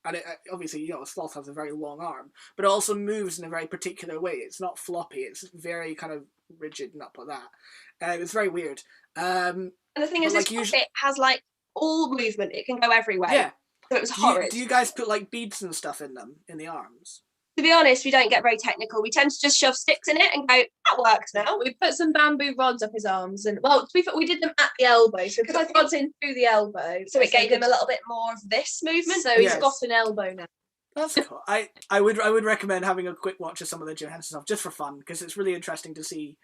and obviously, you know, a sloth has a very long arm, but it also moves in a very particular way. It's not floppy. It's very kind of rigid and up like that. It's very weird. And the thing is, this puppet has like all movement. It can go everywhere. Yeah. So it was horrid. Do you guys put like beads and stuff in them, in the arms? To be honest, we don't get very technical. We tend to just shove sticks in it and go, that works now. We put some bamboo rods up his arms, and well, to be fair, we did them at the elbow, so we put rods in through the elbow, So it gave him a little bit more of this movement. So he's got an elbow now. That's cool. I would recommend having a quick watch of some of the Jim Henson stuff just for fun, because it's really interesting to see.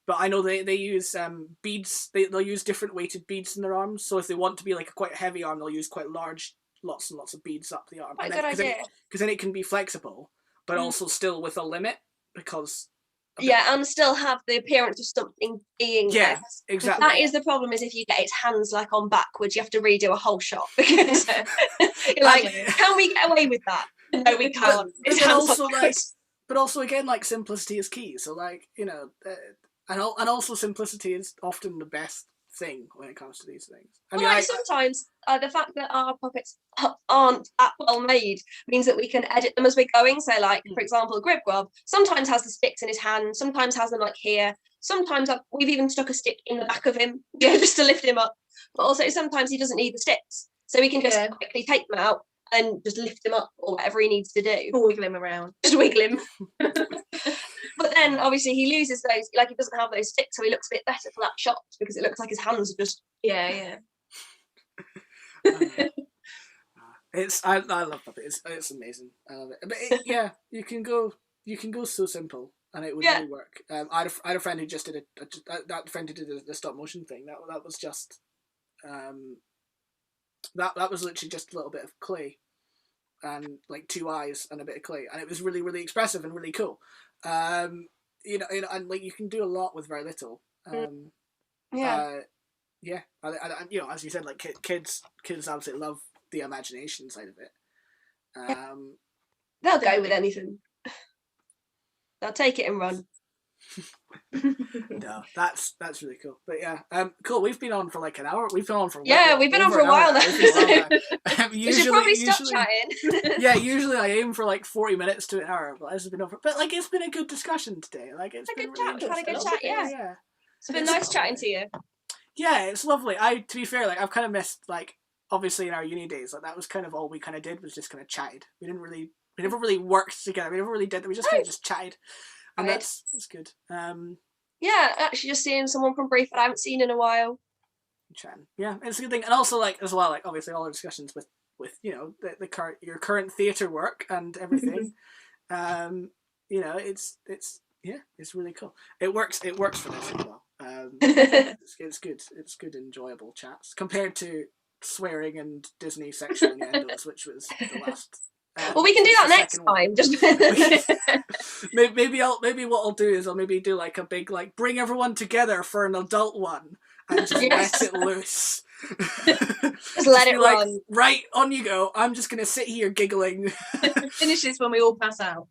But I know they use beads. They'll use different weighted beads in their arms. So if they want to be like a quite heavy arm, they'll use quite large, lots and lots of beads up the arm. Quite a good idea. Because then it can be flexible, but also still with a limit, because and still have the appearance of something being there. Exactly. That is the problem, is if you get its hands like on backwards, you have to redo a whole shot, because you're like, can we get away with that? No, we can't. But also again, like, simplicity is key. So like, you know, and also simplicity is often the best thing when it comes to these things. I mean, sometimes the fact that our puppets aren't that well made means that we can edit them as we're going. So like, for example, Grib Grub sometimes has the sticks in his hand, sometimes has them like here, sometimes we've even stuck a stick in the back of him, just to lift him up. But also sometimes he doesn't need the sticks, so we can just quickly take them out and just lift him up or whatever he needs to do. Or wiggle him around. Just wiggle him. But then obviously he loses those, like he doesn't have those sticks, so he looks a bit better for that shot, because it looks like his hands are just I love puppet. It's amazing. I love it. But you can go so simple and it would really work. I had a friend who just did that friend who did the stop motion thing. That was just that was literally just a little bit of clay and like 2 eyes and a bit of clay, and it was really, really expressive and really cool. You know, and like you can do a lot with very little. You know, as you said, like kids absolutely love the imagination side of it. They'll go with anything. They'll take it and run. No, that's really cool. But cool. We've been on for like an hour. We've been on for we've been on for a while now. We should probably stop chatting. Usually I aim for like 40 minutes to an hour, but this has been over. But like, it's been a good discussion today. Like, it's been a good chat. We've had a good chat. Yeah. It's been nice chatting to you. Yeah, it's lovely. To be fair, like I've kind of missed, like, obviously in our uni days, like that was kind of all we kind of did, was just kind of chatted. We never really worked together. We never really did that. We just kind of just chatted. And that's good. Actually just seeing someone from Brief that I haven't seen in a while. Yeah, it's a good thing. And also, like, as well, like, obviously all our discussions with you know, your current theatre work and everything. You know, it's really cool. It works for this as well. It's good. It's good, enjoyable chats compared to swearing and Disney sexual innuendos, which was the last. Well, we can do that next time. Just maybe what I'll do is I'll maybe do like a big, like, bring everyone together for an adult one and just let it loose. Just let it like, run. Right, on you go. I'm just gonna sit here giggling. Finish this when we all pass out.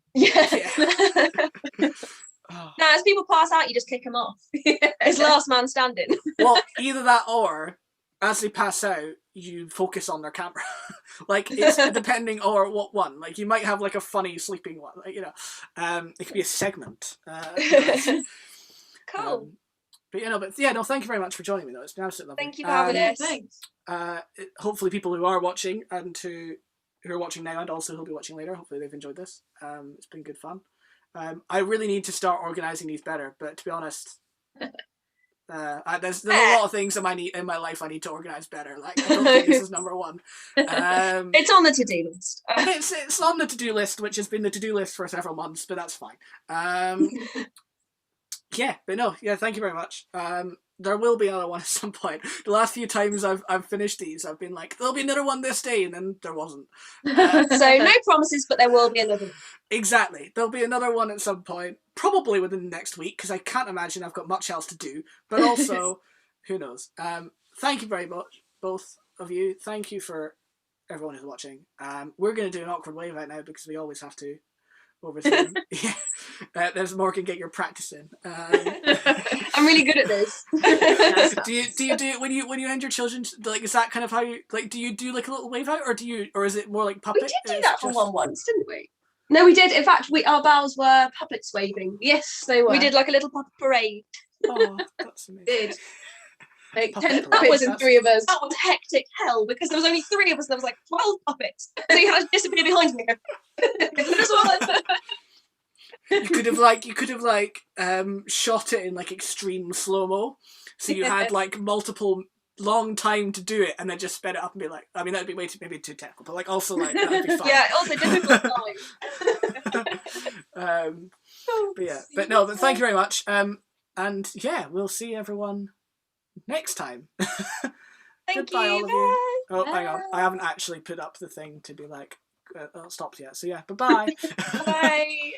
Now, as people pass out, you just kick them off. It's last man standing. Well, either that or as they pass out, you focus on their camera. Like, it's depending on what one. Like, you might have like a funny sleeping one. Like, you know, it could be a segment. Cool. Thank you very much for joining me though. It's been absolutely lovely. Thank you for having us. Thanks. Hopefully people who are watching and who are watching now and also who'll be watching later, hopefully they've enjoyed this. It's been good fun. I really need to start organising these better, but to be honest, there's a lot of things in my life I need to organise better. Like, I don't think this is number one. It's on the to-do list. It's on the to-do list, which has been the to-do list for several months, but that's fine. Thank you very much. There will be another one at some point. The last few times I've finished these, I've been like, there'll be another one this day, and then there wasn't. So no promises, but there will be another one. Exactly. There'll be another one at some point, probably within the next week, because I can't imagine I've got much else to do. But also, who knows? Thank you very much, both of you. Thank you for everyone who's watching. We're going to do an awkward wave out now, because we always have to. Over Zoom. There's Morgan, get your practice in. I'm really good at this. do you do it when you end your children? Like, is that kind of how you, like, do you do like a little wave out, or is it more like puppet? We did do that for one once, didn't we? No, we did. In fact, our bows were puppets waving. Yes, they were. We did like a little puppet parade. Oh, that's amazing. Did. Like Puppet 10 parade. puppets and 3 of us. That was hectic hell because there was only 3 of us and there was like 12 puppets. So you had to disappear behind me and go, "There's one." You could have shot it in like extreme slow-mo. So you had like multiple long time to do it and then just sped it up and be like, I mean that'd be maybe too technical, but like also like that'd be fun. Yeah, also difficult time. But thank you very much. And yeah, we'll see everyone next time. Thank Goodbye, you. all of you. Oh, Bye. hang on. I haven't actually put up the thing to be like, stopped yet. So yeah, bye-bye. Bye.